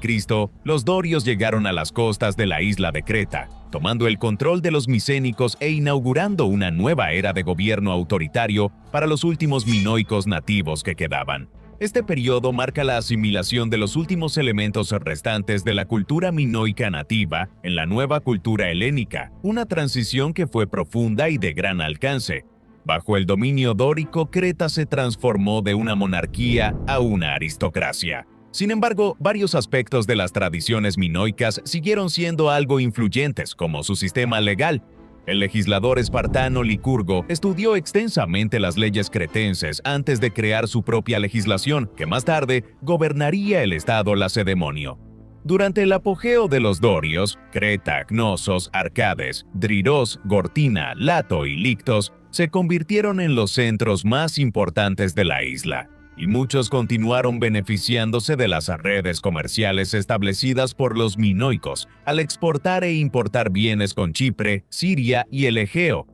los dorios llegaron a las costas de la isla de Creta, tomando el control de los micénicos e inaugurando una nueva era de gobierno autoritario para los últimos minoicos nativos que quedaban. Este periodo marca la asimilación de los últimos elementos restantes de la cultura minoica nativa en la nueva cultura helénica, una transición que fue profunda y de gran alcance. Bajo el dominio dórico, Creta se transformó de una monarquía a una aristocracia. Sin embargo, varios aspectos de las tradiciones minoicas siguieron siendo algo influyentes, como su sistema legal. El legislador espartano Licurgo estudió extensamente las leyes cretenses antes de crear su propia legislación, que más tarde gobernaría el estado lacedemonio. Durante el apogeo de los dorios, Creta, Cnosos, Arcades, Driros, Gortina, Lato y Lictos se convirtieron en los centros más importantes de la isla, y muchos continuaron beneficiándose de las redes comerciales establecidas por los minoicos al exportar e importar bienes con Chipre, Siria y el Egeo.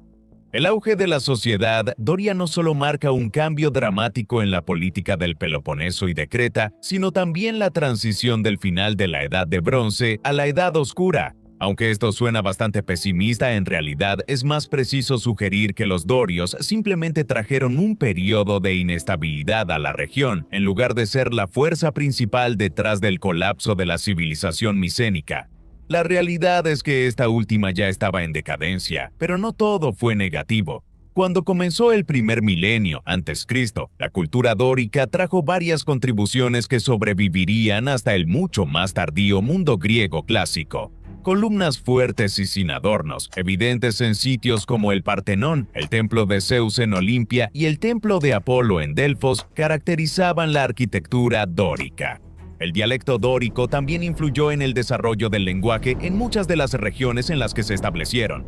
El auge de la sociedad doria no solo marca un cambio dramático en la política del Peloponeso y de Creta, sino también la transición del final de la Edad de Bronce a la Edad Oscura. Aunque esto suena bastante pesimista, en realidad es más preciso sugerir que los dorios simplemente trajeron un periodo de inestabilidad a la región, en lugar de ser la fuerza principal detrás del colapso de la civilización micénica. La realidad es que esta última ya estaba en decadencia, pero no todo fue negativo. Cuando comenzó el primer milenio a.C., la cultura dórica trajo varias contribuciones que sobrevivirían hasta el mucho más tardío mundo griego clásico. Columnas fuertes y sin adornos, evidentes en sitios como el Partenón, el templo de Zeus en Olimpia y el templo de Apolo en Delfos, caracterizaban la arquitectura dórica. El dialecto dórico también influyó en el desarrollo del lenguaje en muchas de las regiones en las que se establecieron.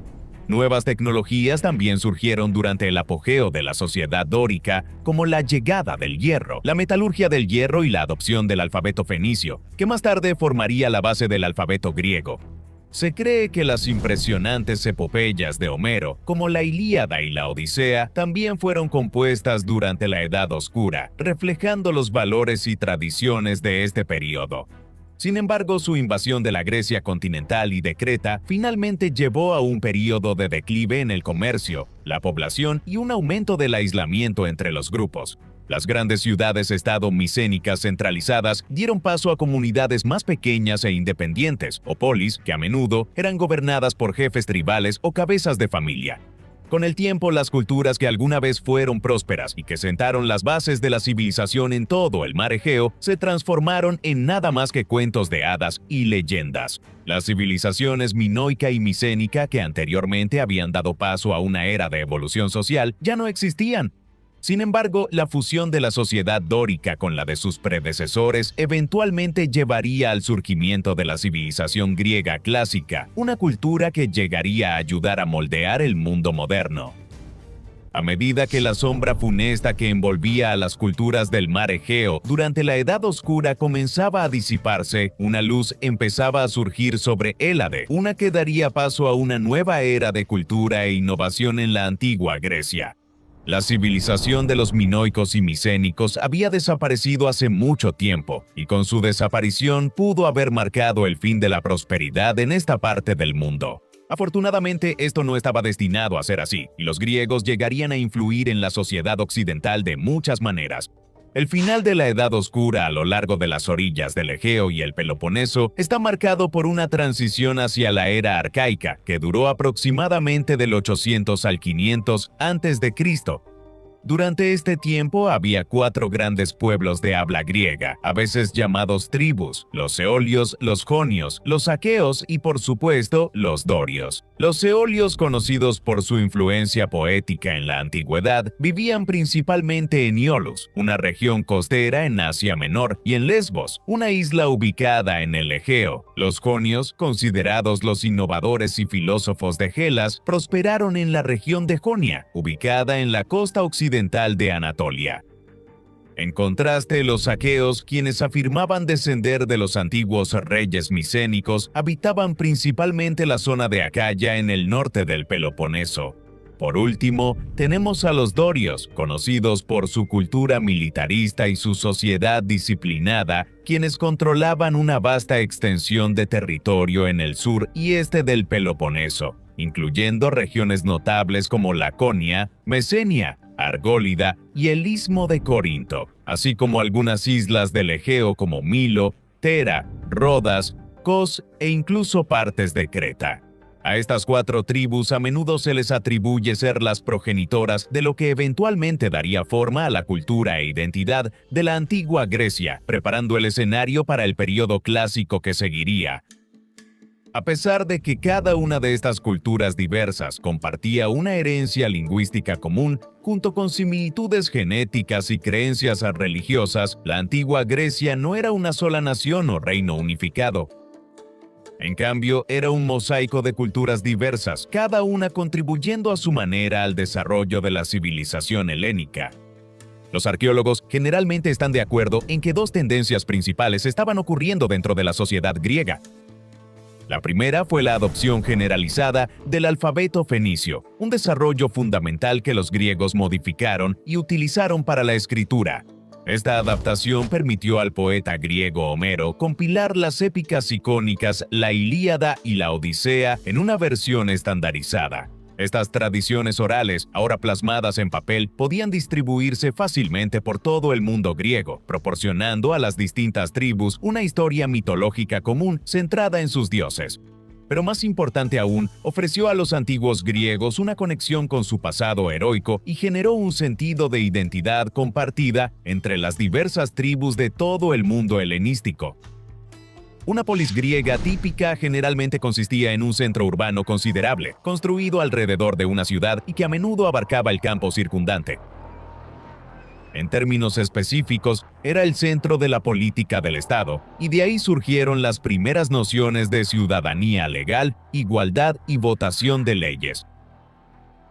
Nuevas tecnologías también surgieron durante el apogeo de la sociedad dórica, como la llegada del hierro, la metalurgia del hierro y la adopción del alfabeto fenicio, que más tarde formaría la base del alfabeto griego. Se cree que las impresionantes epopeyas de Homero, como la Ilíada y la Odisea, también fueron compuestas durante la Edad Oscura, reflejando los valores y tradiciones de este periodo. Sin embargo, su invasión de la Grecia continental y de Creta finalmente llevó a un periodo de declive en el comercio, la población y un aumento del aislamiento entre los grupos. Las grandes ciudades-estado micénicas centralizadas dieron paso a comunidades más pequeñas e independientes, o polis, que a menudo eran gobernadas por jefes tribales o cabezas de familia. Con el tiempo, las culturas que alguna vez fueron prósperas y que sentaron las bases de la civilización en todo el mar Egeo se transformaron en nada más que cuentos de hadas y leyendas. Las civilizaciones minoica y micénica, que anteriormente habían dado paso a una era de evolución social, ya no existían. Sin embargo, la fusión de la sociedad dórica con la de sus predecesores eventualmente llevaría al surgimiento de la civilización griega clásica, una cultura que llegaría a ayudar a moldear el mundo moderno. A medida que la sombra funesta que envolvía a las culturas del mar Egeo durante la Edad Oscura comenzaba a disiparse, una luz empezaba a surgir sobre Hélade, una que daría paso a una nueva era de cultura e innovación en la antigua Grecia. La civilización de los minoicos y micénicos había desaparecido hace mucho tiempo, y con su desaparición pudo haber marcado el fin de la prosperidad en esta parte del mundo. Afortunadamente, esto no estaba destinado a ser así, y los griegos llegarían a influir en la sociedad occidental de muchas maneras. El final de la Edad Oscura a lo largo de las orillas del Egeo y el Peloponeso está marcado por una transición hacia la era arcaica, que duró aproximadamente del 800 al 500 a.C. Durante este tiempo había 4 grandes pueblos de habla griega, a veces llamados tribus: los eolios, los jonios, los aqueos y, por supuesto, los dorios. Los eolios, conocidos por su influencia poética en la antigüedad, vivían principalmente en Iolus, una región costera en Asia Menor, y en Lesbos, una isla ubicada en el Egeo. Los jonios, considerados los innovadores y filósofos de Hellas, prosperaron en la región de Jonia, ubicada en la costa occidental de Anatolia. En contraste, los aqueos, quienes afirmaban descender de los antiguos reyes micénicos, habitaban principalmente la zona de Acaya en el norte del Peloponeso. Por último, tenemos a los dorios, conocidos por su cultura militarista y su sociedad disciplinada, quienes controlaban una vasta extensión de territorio en el sur y este del Peloponeso, incluyendo regiones notables como Laconia, Mesenia, Argólida y el Istmo de Corinto, así como algunas islas del Egeo como Milo, Tera, Rodas, Kos e incluso partes de Creta. A estas 4 tribus a menudo se les atribuye ser las progenitoras de lo que eventualmente daría forma a la cultura e identidad de la antigua Grecia, preparando el escenario para el periodo clásico que seguiría. A pesar de que cada una de estas culturas diversas compartía una herencia lingüística común, junto con similitudes genéticas y creencias religiosas, la antigua Grecia no era una sola nación o reino unificado. En cambio, era un mosaico de culturas diversas, cada una contribuyendo a su manera al desarrollo de la civilización helénica. Los arqueólogos generalmente están de acuerdo en que 2 tendencias principales estaban ocurriendo dentro de la sociedad griega. La primera fue la adopción generalizada del alfabeto fenicio, un desarrollo fundamental que los griegos modificaron y utilizaron para la escritura. Esta adaptación permitió al poeta griego Homero compilar las épicas icónicas La Ilíada y la Odisea en una versión estandarizada. Estas tradiciones orales, ahora plasmadas en papel, podían distribuirse fácilmente por todo el mundo griego, proporcionando a las distintas tribus una historia mitológica común centrada en sus dioses. Pero más importante aún, ofreció a los antiguos griegos una conexión con su pasado heroico y generó un sentido de identidad compartida entre las diversas tribus de todo el mundo helenístico. Una polis griega típica generalmente consistía en un centro urbano considerable, construido alrededor de una ciudad y que a menudo abarcaba el campo circundante. En términos específicos, era el centro de la política del Estado, y de ahí surgieron las primeras nociones de ciudadanía legal, igualdad y votación de leyes.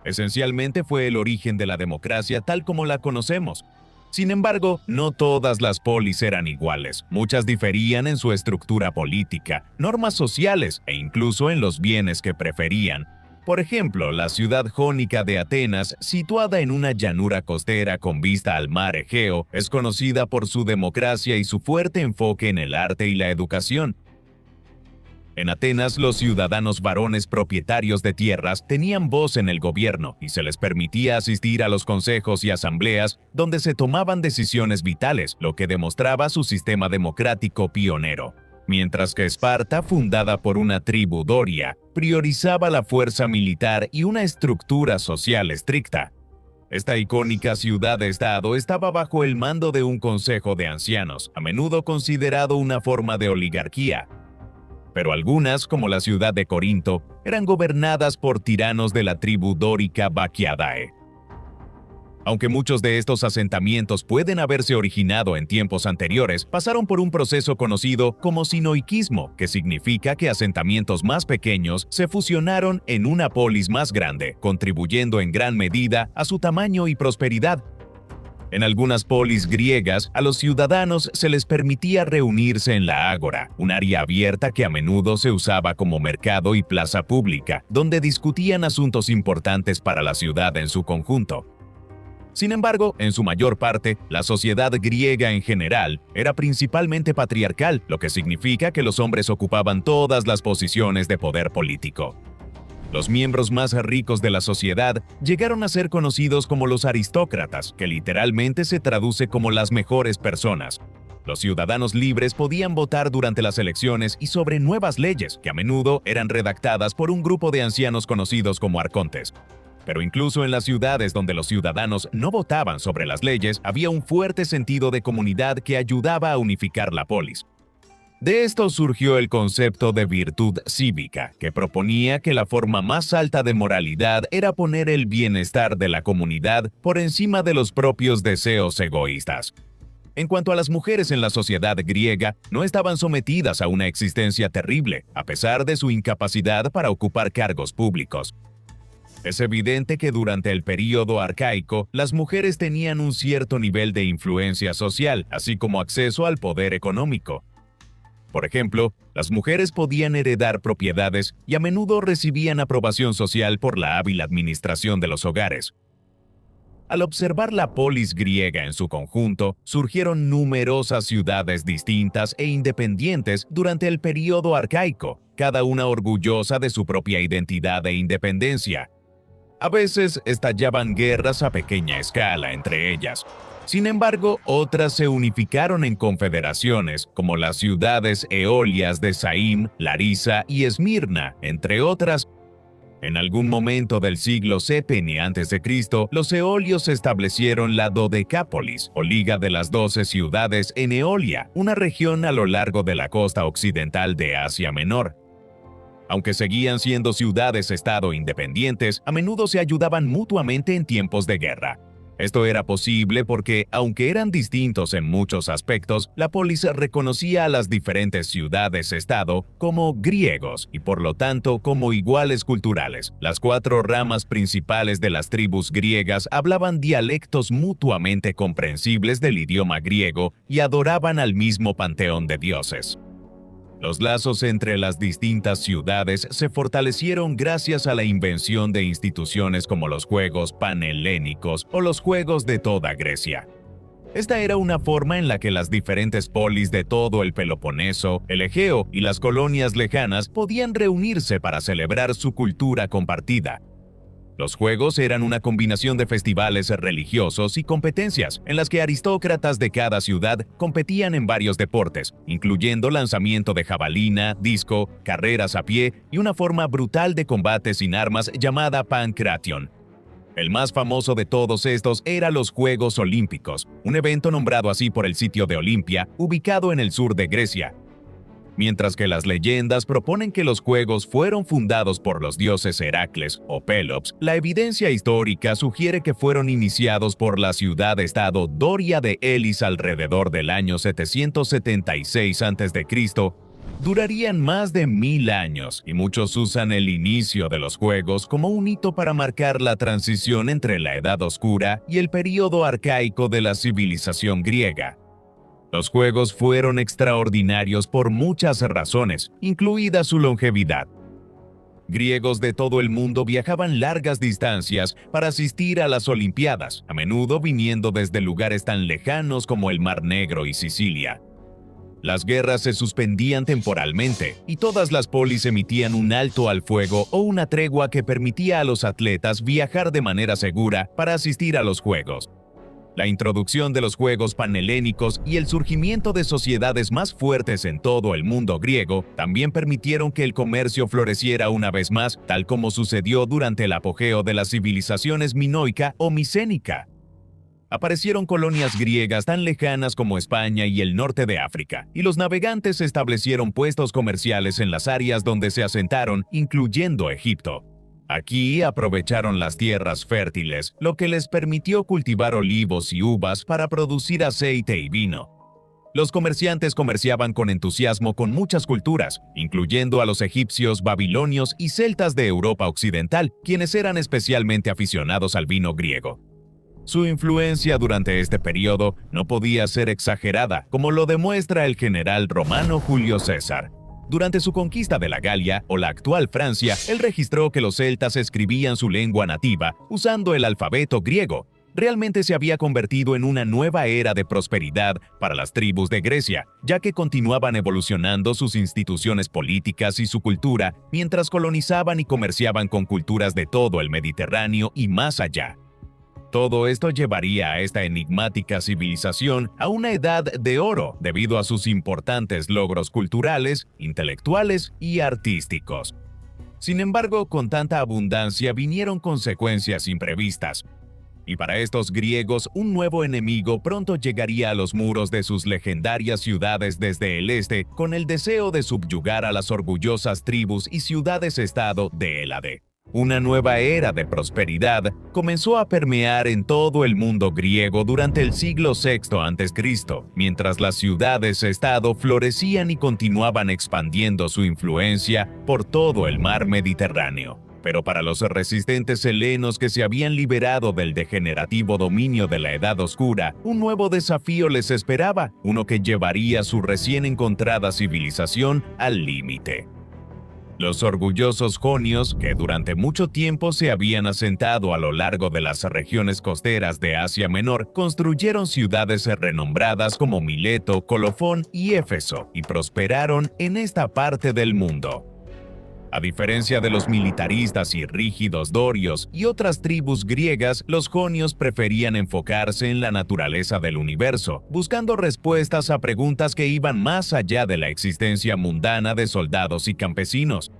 Esencialmente fue el origen de la democracia tal como la conocemos. Sin embargo, no todas las polis eran iguales. Muchas diferían en su estructura política, normas sociales e incluso en los bienes que preferían. Por ejemplo, la ciudad jónica de Atenas, situada en una llanura costera con vista al mar Egeo, es conocida por su democracia y su fuerte enfoque en el arte y la educación. En Atenas, los ciudadanos varones propietarios de tierras tenían voz en el gobierno y se les permitía asistir a los consejos y asambleas donde se tomaban decisiones vitales, lo que demostraba su sistema democrático pionero. Mientras que Esparta, fundada por una tribu doria, priorizaba la fuerza militar y una estructura social estricta. Esta icónica ciudad-estado estaba bajo el mando de un consejo de ancianos, a menudo considerado una forma de oligarquía. Pero algunas, como la ciudad de Corinto, eran gobernadas por tiranos de la tribu dórica Bacchiadae. Aunque muchos de estos asentamientos pueden haberse originado en tiempos anteriores, pasaron por un proceso conocido como sinoikismo, que significa que asentamientos más pequeños se fusionaron en una polis más grande, contribuyendo en gran medida a su tamaño y prosperidad. En algunas polis griegas, a los ciudadanos se les permitía reunirse en la ágora, un área abierta que a menudo se usaba como mercado y plaza pública, donde discutían asuntos importantes para la ciudad en su conjunto. Sin embargo, en su mayor parte, la sociedad griega en general era principalmente patriarcal, lo que significa que los hombres ocupaban todas las posiciones de poder político. Los miembros más ricos de la sociedad llegaron a ser conocidos como los aristócratas, que literalmente se traduce como las mejores personas. Los ciudadanos libres podían votar durante las elecciones y sobre nuevas leyes, que a menudo eran redactadas por un grupo de ancianos conocidos como arcontes. Pero incluso en las ciudades donde los ciudadanos no votaban sobre las leyes, había un fuerte sentido de comunidad que ayudaba a unificar la polis. De esto surgió el concepto de virtud cívica, que proponía que la forma más alta de moralidad era poner el bienestar de la comunidad por encima de los propios deseos egoístas. En cuanto a las mujeres en la sociedad griega, no estaban sometidas a una existencia terrible, a pesar de su incapacidad para ocupar cargos públicos. Es evidente que durante el período arcaico, las mujeres tenían un cierto nivel de influencia social, así como acceso al poder económico. Por ejemplo, las mujeres podían heredar propiedades y a menudo recibían aprobación social por la hábil administración de los hogares. Al observar la polis griega en su conjunto, surgieron numerosas ciudades distintas e independientes durante el período arcaico, cada una orgullosa de su propia identidad e independencia. A veces estallaban guerras a pequeña escala entre ellas. Sin embargo, otras se unificaron en confederaciones, como las ciudades eolias de Saim, Larisa y Esmirna, entre otras. En algún momento del siglo VII a.C., los eolios establecieron la Dodecápolis, o Liga de las 12 ciudades en Eolia, una región a lo largo de la costa occidental de Asia Menor. Aunque seguían siendo ciudades-estado independientes, a menudo se ayudaban mutuamente en tiempos de guerra. Esto era posible porque, aunque eran distintos en muchos aspectos, la polis reconocía a las diferentes ciudades-estado como griegos y por lo tanto como iguales culturales. Las 4 ramas principales de las tribus griegas hablaban dialectos mutuamente comprensibles del idioma griego y adoraban al mismo panteón de dioses. Los lazos entre las distintas ciudades se fortalecieron gracias a la invención de instituciones como los Juegos Panhelénicos o los Juegos de toda Grecia. Esta era una forma en la que las diferentes polis de todo el Peloponeso, el Egeo y las colonias lejanas podían reunirse para celebrar su cultura compartida. Los juegos eran una combinación de festivales religiosos y competencias, en las que aristócratas de cada ciudad competían en varios deportes, incluyendo lanzamiento de jabalina, disco, carreras a pie y una forma brutal de combate sin armas llamada Pancration. El más famoso de todos estos era los Juegos Olímpicos, un evento nombrado así por el sitio de Olimpia, ubicado en el sur de Grecia. Mientras que las leyendas proponen que los juegos fueron fundados por los dioses Heracles o Pelops, la evidencia histórica sugiere que fueron iniciados por la ciudad-estado Doria de Elis alrededor del año 776 a.C. Durarían más de 1000 años y muchos usan el inicio de los juegos como un hito para marcar la transición entre la Edad Oscura y el período arcaico de la civilización griega. Los juegos fueron extraordinarios por muchas razones, incluida su longevidad. Griegos de todo el mundo viajaban largas distancias para asistir a las Olimpiadas, a menudo viniendo desde lugares tan lejanos como el Mar Negro y Sicilia. Las guerras se suspendían temporalmente y todas las polis emitían un alto al fuego o una tregua que permitía a los atletas viajar de manera segura para asistir a los juegos. La introducción de los Juegos Panhelénicos y el surgimiento de sociedades más fuertes en todo el mundo griego también permitieron que el comercio floreciera una vez más, tal como sucedió durante el apogeo de las civilizaciones minoica o micénica. Aparecieron colonias griegas tan lejanas como España y el norte de África, y los navegantes establecieron puestos comerciales en las áreas donde se asentaron, incluyendo Egipto. Aquí aprovecharon las tierras fértiles, lo que les permitió cultivar olivos y uvas para producir aceite y vino. Los comerciantes comerciaban con entusiasmo con muchas culturas, incluyendo a los egipcios, babilonios y celtas de Europa Occidental, quienes eran especialmente aficionados al vino griego. Su influencia durante este periodo no podía ser exagerada, como lo demuestra el general romano Julio César. Durante su conquista de la Galia, o la actual Francia, él registró que los celtas escribían su lengua nativa usando el alfabeto griego, realmente se había convertido en una nueva era de prosperidad para las tribus de Grecia, ya que continuaban evolucionando sus instituciones políticas y su cultura mientras colonizaban y comerciaban con culturas de todo el Mediterráneo y más allá. Todo esto llevaría a esta enigmática civilización a una edad de oro debido a sus importantes logros culturales, intelectuales y artísticos. Sin embargo, con tanta abundancia vinieron consecuencias imprevistas. Y para estos griegos, un nuevo enemigo pronto llegaría a los muros de sus legendarias ciudades desde el este con el deseo de subyugar a las orgullosas tribus y ciudades-estado de Hélade. Una nueva era de prosperidad comenzó a permear en todo el mundo griego durante el siglo VI a.C., mientras las ciudades-estado florecían y continuaban expandiendo su influencia por todo el mar Mediterráneo. Pero para los resistentes helenos que se habían liberado del degenerativo dominio de la Edad Oscura, un nuevo desafío les esperaba, uno que llevaría su recién encontrada civilización al límite. Los orgullosos jonios, que durante mucho tiempo se habían asentado a lo largo de las regiones costeras de Asia Menor, construyeron ciudades renombradas como Mileto, Colofón y Éfeso, y prosperaron en esta parte del mundo. A diferencia de los militaristas y rígidos dorios y otras tribus griegas, los jonios preferían enfocarse en la naturaleza del universo, buscando respuestas a preguntas que iban más allá de la existencia mundana de soldados y campesinos.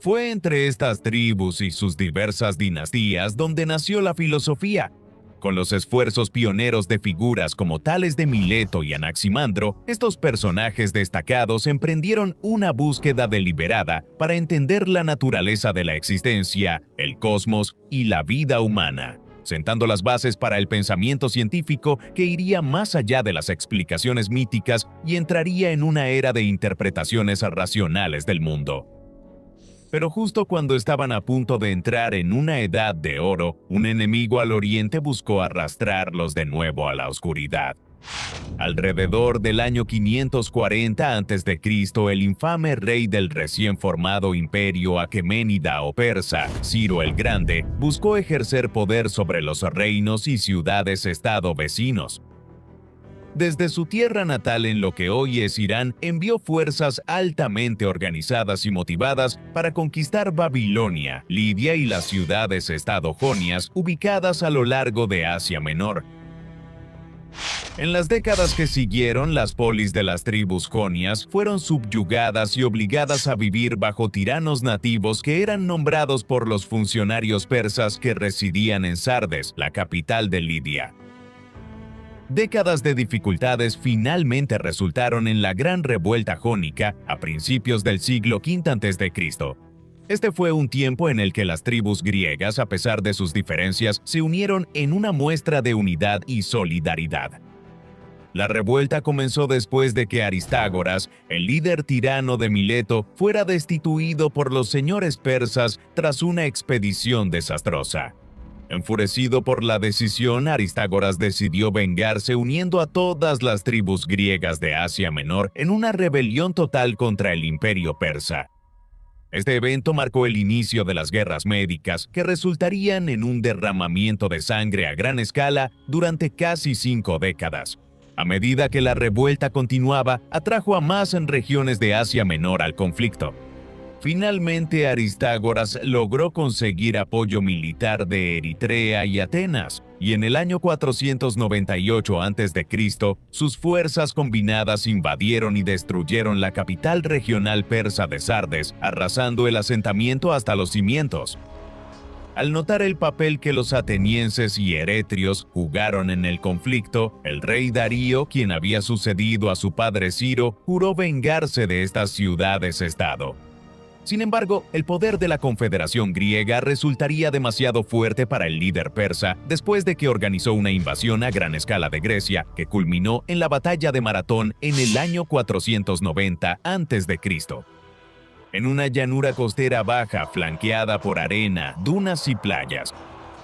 Fue entre estas tribus y sus diversas dinastías donde nació la filosofía. Con los esfuerzos pioneros de figuras como Tales de Mileto y Anaximandro, estos personajes destacados emprendieron una búsqueda deliberada para entender la naturaleza de la existencia, el cosmos y la vida humana, sentando las bases para el pensamiento científico que iría más allá de las explicaciones míticas y entraría en una era de interpretaciones racionales del mundo. Pero justo cuando estaban a punto de entrar en una edad de oro, un enemigo al oriente buscó arrastrarlos de nuevo a la oscuridad. Alrededor del año 540 a.C., el infame rey del recién formado imperio aqueménida o persa, Ciro el Grande, buscó ejercer poder sobre los reinos y ciudades-estado vecinos. Desde su tierra natal en lo que hoy es Irán, envió fuerzas altamente organizadas y motivadas para conquistar Babilonia, Lidia y las ciudades-estado jonias ubicadas a lo largo de Asia Menor. En las décadas que siguieron, las polis de las tribus jonias fueron subyugadas y obligadas a vivir bajo tiranos nativos que eran nombrados por los funcionarios persas que residían en Sardes, la capital de Lidia. Décadas de dificultades finalmente resultaron en la Gran Revuelta Jónica a principios del siglo V a.C. Este fue un tiempo en el que las tribus griegas, a pesar de sus diferencias, se unieron en una muestra de unidad y solidaridad. La revuelta comenzó después de que Aristágoras, el líder tirano de Mileto, fuera destituido por los señores persas tras una expedición desastrosa. Enfurecido por la decisión, Aristágoras decidió vengarse uniendo a todas las tribus griegas de Asia Menor en una rebelión total contra el imperio persa. Este evento marcó el inicio de las guerras médicas, que resultarían en un derramamiento de sangre a gran escala durante casi 5 décadas. A medida que la revuelta continuaba, atrajo a más regiones de Asia Menor al conflicto. Finalmente, Aristágoras logró conseguir apoyo militar de Eritrea y Atenas, y en el año 498 a.C., sus fuerzas combinadas invadieron y destruyeron la capital regional persa de Sardes, arrasando el asentamiento hasta los cimientos. Al notar el papel que los atenienses y eretrios jugaron en el conflicto, el rey Darío, quien había sucedido a su padre Ciro, juró vengarse de estas ciudades-estado. Sin embargo, el poder de la Confederación griega resultaría demasiado fuerte para el líder persa después de que organizó una invasión a gran escala de Grecia que culminó en la batalla de Maratón en el año 490 a.C. En una llanura costera baja flanqueada por arena, dunas y playas,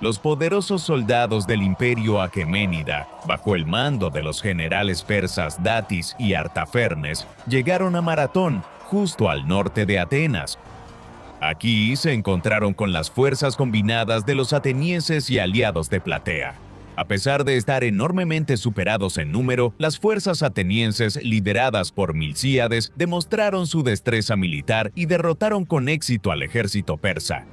los poderosos soldados del imperio aqueménida, bajo el mando de los generales persas Datis y Artafernes, llegaron a Maratón, justo al norte de Atenas. Aquí se encontraron con las fuerzas combinadas de los atenienses y aliados de Platea. A pesar de estar enormemente superados en número, las fuerzas atenienses lideradas por Milcíades demostraron su destreza militar y derrotaron con éxito al ejército persa.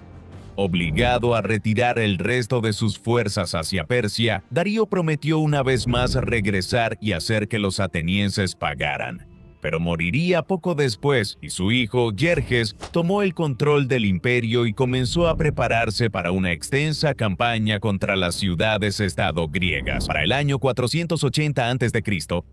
Obligado a retirar el resto de sus fuerzas hacia Persia, Darío prometió una vez más regresar y hacer que los atenienses pagaran. Pero moriría poco después y su hijo, Yerjes, tomó el control del imperio y comenzó a prepararse para una extensa campaña contra las ciudades-estado griegas. Para el año 480 a.C.,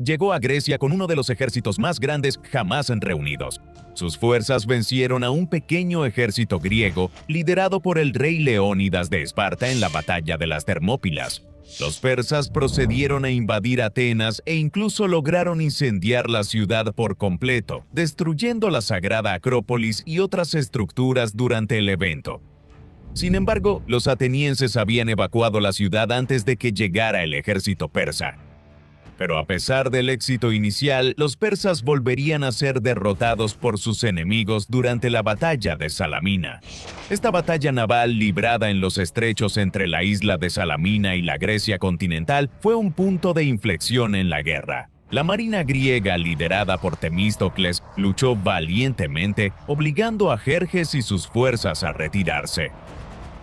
llegó a Grecia con uno de los ejércitos más grandes jamás reunidos. Sus fuerzas vencieron a un pequeño ejército griego liderado por el rey Leónidas de Esparta en la batalla de las Termópilas. Los persas procedieron a invadir Atenas e incluso lograron incendiar la ciudad por completo, destruyendo la sagrada Acrópolis y otras estructuras durante el evento. Sin embargo, los atenienses habían evacuado la ciudad antes de que llegara el ejército persa. Pero a pesar del éxito inicial, los persas volverían a ser derrotados por sus enemigos durante la batalla de Salamina. Esta batalla naval librada en los estrechos entre la isla de Salamina y la Grecia continental fue un punto de inflexión en la guerra. La marina griega liderada por Temístocles luchó valientemente, obligando a Jerjes y sus fuerzas a retirarse.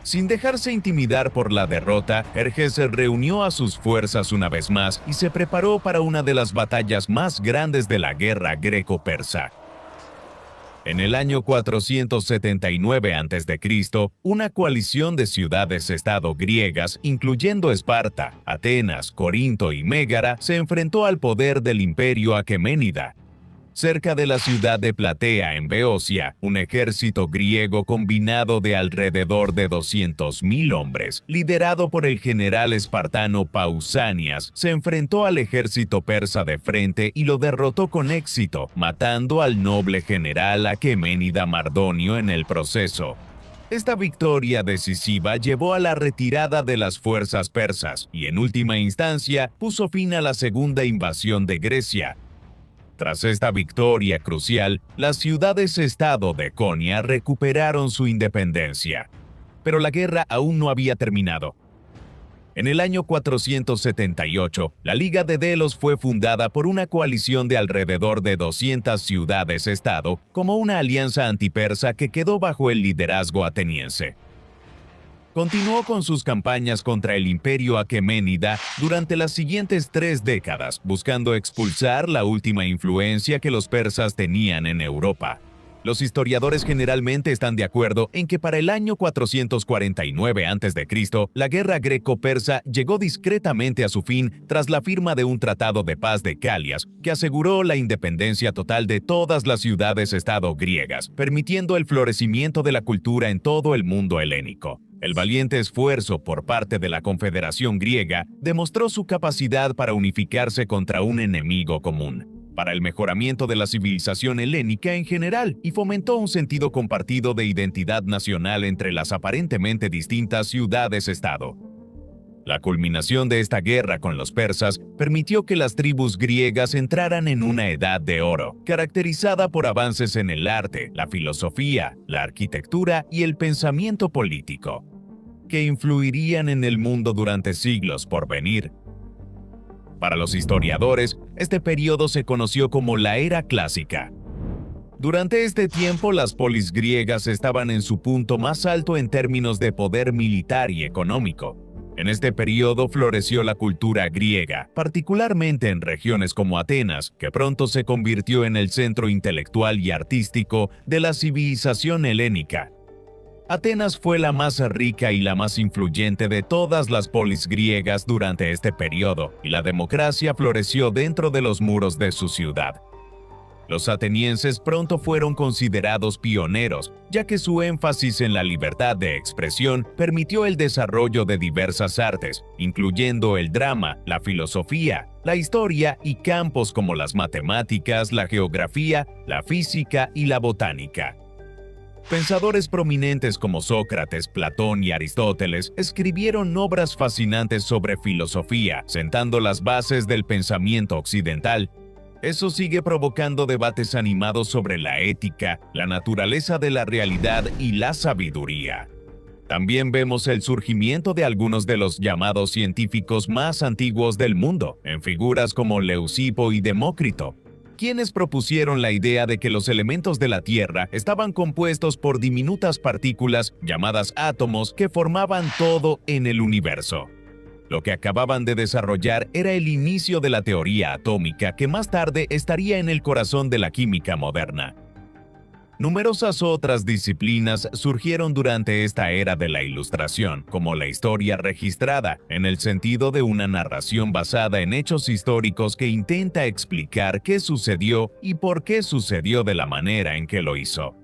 Sin dejarse intimidar por la derrota, Jerjes reunió a sus fuerzas una vez más y se preparó para una de las batallas más grandes de la guerra greco-persa. En el año 479 a.C., una coalición de ciudades-estado griegas, incluyendo Esparta, Atenas, Corinto y Mégara, se enfrentó al poder del imperio aqueménida. Cerca de la ciudad de Platea, en Beocia, un ejército griego combinado de alrededor de 200.000 hombres, liderado por el general espartano Pausanias, se enfrentó al ejército persa de frente y lo derrotó con éxito, matando al noble general aqueménida Mardonio en el proceso. Esta victoria decisiva llevó a la retirada de las fuerzas persas y, en última instancia, puso fin a la segunda invasión de Grecia. Tras esta victoria crucial, las ciudades-estado de Jonia recuperaron su independencia. Pero la guerra aún no había terminado. En el año 478, la Liga de Delos fue fundada por una coalición de alrededor de 200 ciudades-estado como una alianza antipersa que quedó bajo el liderazgo ateniense. Continuó con sus campañas contra el imperio aqueménida durante las siguientes 3 décadas, buscando expulsar la última influencia que los persas tenían en Europa. Los historiadores generalmente están de acuerdo en que para el año 449 a.C., la guerra greco-persa llegó discretamente a su fin tras la firma de un tratado de paz de Calias, que aseguró la independencia total de todas las ciudades-estado griegas, permitiendo el florecimiento de la cultura en todo el mundo helénico. El valiente esfuerzo por parte de la Confederación griega demostró su capacidad para unificarse contra un enemigo común, para el mejoramiento de la civilización helénica en general, y fomentó un sentido compartido de identidad nacional entre las aparentemente distintas ciudades-estado. La culminación de esta guerra con los persas permitió que las tribus griegas entraran en una edad de oro, caracterizada por avances en el arte, la filosofía, la arquitectura y el pensamiento político, que influirían en el mundo durante siglos por venir. Para los historiadores, este periodo se conoció como la Era Clásica. Durante este tiempo, las polis griegas estaban en su punto más alto en términos de poder militar y económico. En este periodo floreció la cultura griega, particularmente en regiones como Atenas, que pronto se convirtió en el centro intelectual y artístico de la civilización helénica. Atenas fue la más rica y la más influyente de todas las polis griegas durante este periodo, y la democracia floreció dentro de los muros de su ciudad. Los atenienses pronto fueron considerados pioneros, ya que su énfasis en la libertad de expresión permitió el desarrollo de diversas artes, incluyendo el drama, la filosofía, la historia y campos como las matemáticas, la geografía, la física y la botánica. Pensadores prominentes como Sócrates, Platón y Aristóteles escribieron obras fascinantes sobre filosofía, sentando las bases del pensamiento occidental. Eso sigue provocando debates animados sobre la ética, la naturaleza de la realidad y la sabiduría. También vemos el surgimiento de algunos de los llamados científicos más antiguos del mundo, en figuras como Leucipo y Demócrito, quienes propusieron la idea de que los elementos de la Tierra estaban compuestos por diminutas partículas llamadas átomos que formaban todo en el universo. Lo que acababan de desarrollar era el inicio de la teoría atómica que más tarde estaría en el corazón de la química moderna. Numerosas otras disciplinas surgieron durante esta era de la Ilustración, como la historia registrada, en el sentido de una narración basada en hechos históricos que intenta explicar qué sucedió y por qué sucedió de la manera en que lo hizo.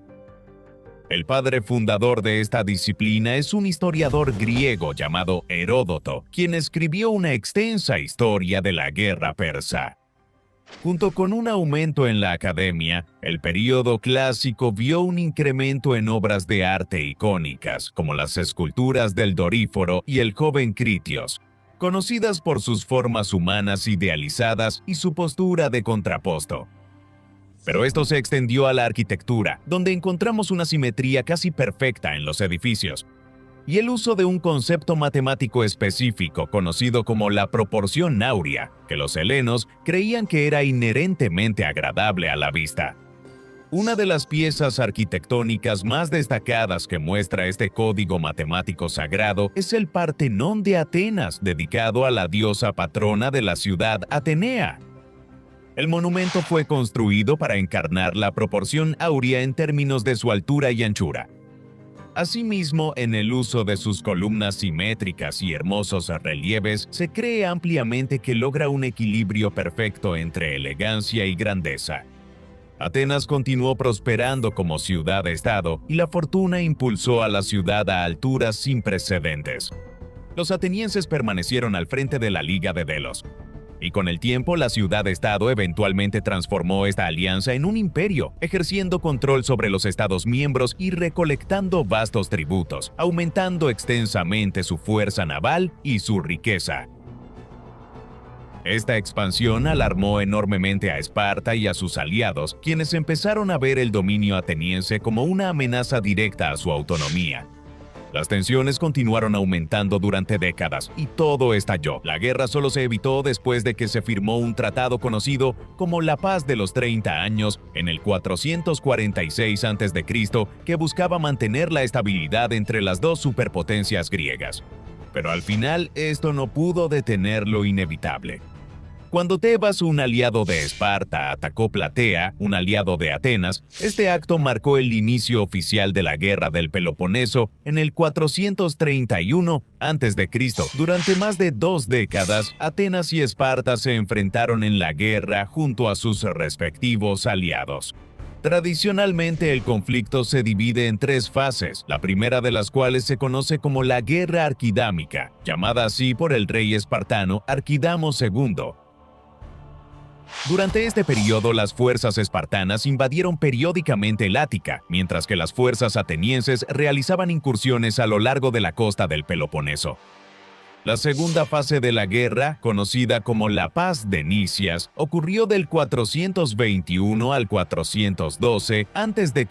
El padre fundador de esta disciplina es un historiador griego llamado Heródoto, quien escribió una extensa historia de la guerra persa. Junto con un aumento en la academia, el período clásico vio un incremento en obras de arte icónicas, como las esculturas del Doríforo y el joven Critios, conocidas por sus formas humanas idealizadas y su postura de contraposto. Pero esto se extendió a la arquitectura, donde encontramos una simetría casi perfecta en los edificios, y el uso de un concepto matemático específico conocido como la proporción áurea, que los helenos creían que era inherentemente agradable a la vista. Una de las piezas arquitectónicas más destacadas que muestra este código matemático sagrado es el Partenón de Atenas, dedicado a la diosa patrona de la ciudad, Atenea. El monumento fue construido para encarnar la proporción áurea en términos de su altura y anchura. Asimismo, en el uso de sus columnas simétricas y hermosos relieves, se cree ampliamente que logra un equilibrio perfecto entre elegancia y grandeza. Atenas continuó prosperando como ciudad-estado y la fortuna impulsó a la ciudad a alturas sin precedentes. Los atenienses permanecieron al frente de la Liga de Delos, y con el tiempo la ciudad-estado eventualmente transformó esta alianza en un imperio, ejerciendo control sobre los estados miembros y recolectando vastos tributos, aumentando extensamente su fuerza naval y su riqueza. Esta expansión alarmó enormemente a Esparta y a sus aliados, quienes empezaron a ver el dominio ateniense como una amenaza directa a su autonomía. Las tensiones continuaron aumentando durante décadas y todo estalló. La guerra solo se evitó después de que se firmó un tratado conocido como la Paz de los 30 años en el 446 a.C., que buscaba mantener la estabilidad entre las dos superpotencias griegas. Pero al final esto no pudo detener lo inevitable. Cuando Tebas, un aliado de Esparta, atacó Platea, un aliado de Atenas, este acto marcó el inicio oficial de la Guerra del Peloponeso en el 431 a.C. Durante más de 2 décadas, Atenas y Esparta se enfrentaron en la guerra junto a sus respectivos aliados. Tradicionalmente, el conflicto se divide en 3 fases, la primera de las cuales se conoce como la Guerra Arquidámica, llamada así por el rey espartano Arquidamo II. Durante este periodo, las fuerzas espartanas invadieron periódicamente el Ática, mientras que las fuerzas atenienses realizaban incursiones a lo largo de la costa del Peloponeso. La segunda fase de la guerra, conocida como la Paz de Nicias, ocurrió del 421 al 412 a.C.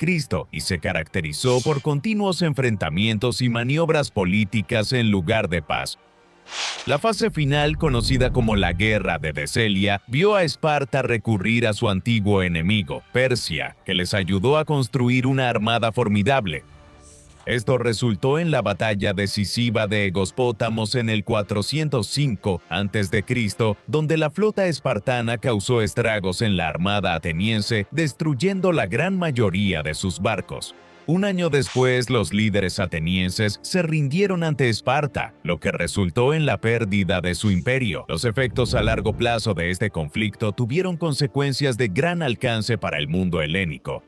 y se caracterizó por continuos enfrentamientos y maniobras políticas en lugar de paz. La fase final, conocida como la Guerra de Deselia, vio a Esparta recurrir a su antiguo enemigo, Persia, que les ayudó a construir una armada formidable. Esto resultó en la batalla decisiva de Egospótamos en el 405 a.C., donde la flota espartana causó estragos en la armada ateniense, destruyendo la gran mayoría de sus barcos. Un año después, los líderes atenienses se rindieron ante Esparta, lo que resultó en la pérdida de su imperio. Los efectos a largo plazo de este conflicto tuvieron consecuencias de gran alcance para el mundo helénico.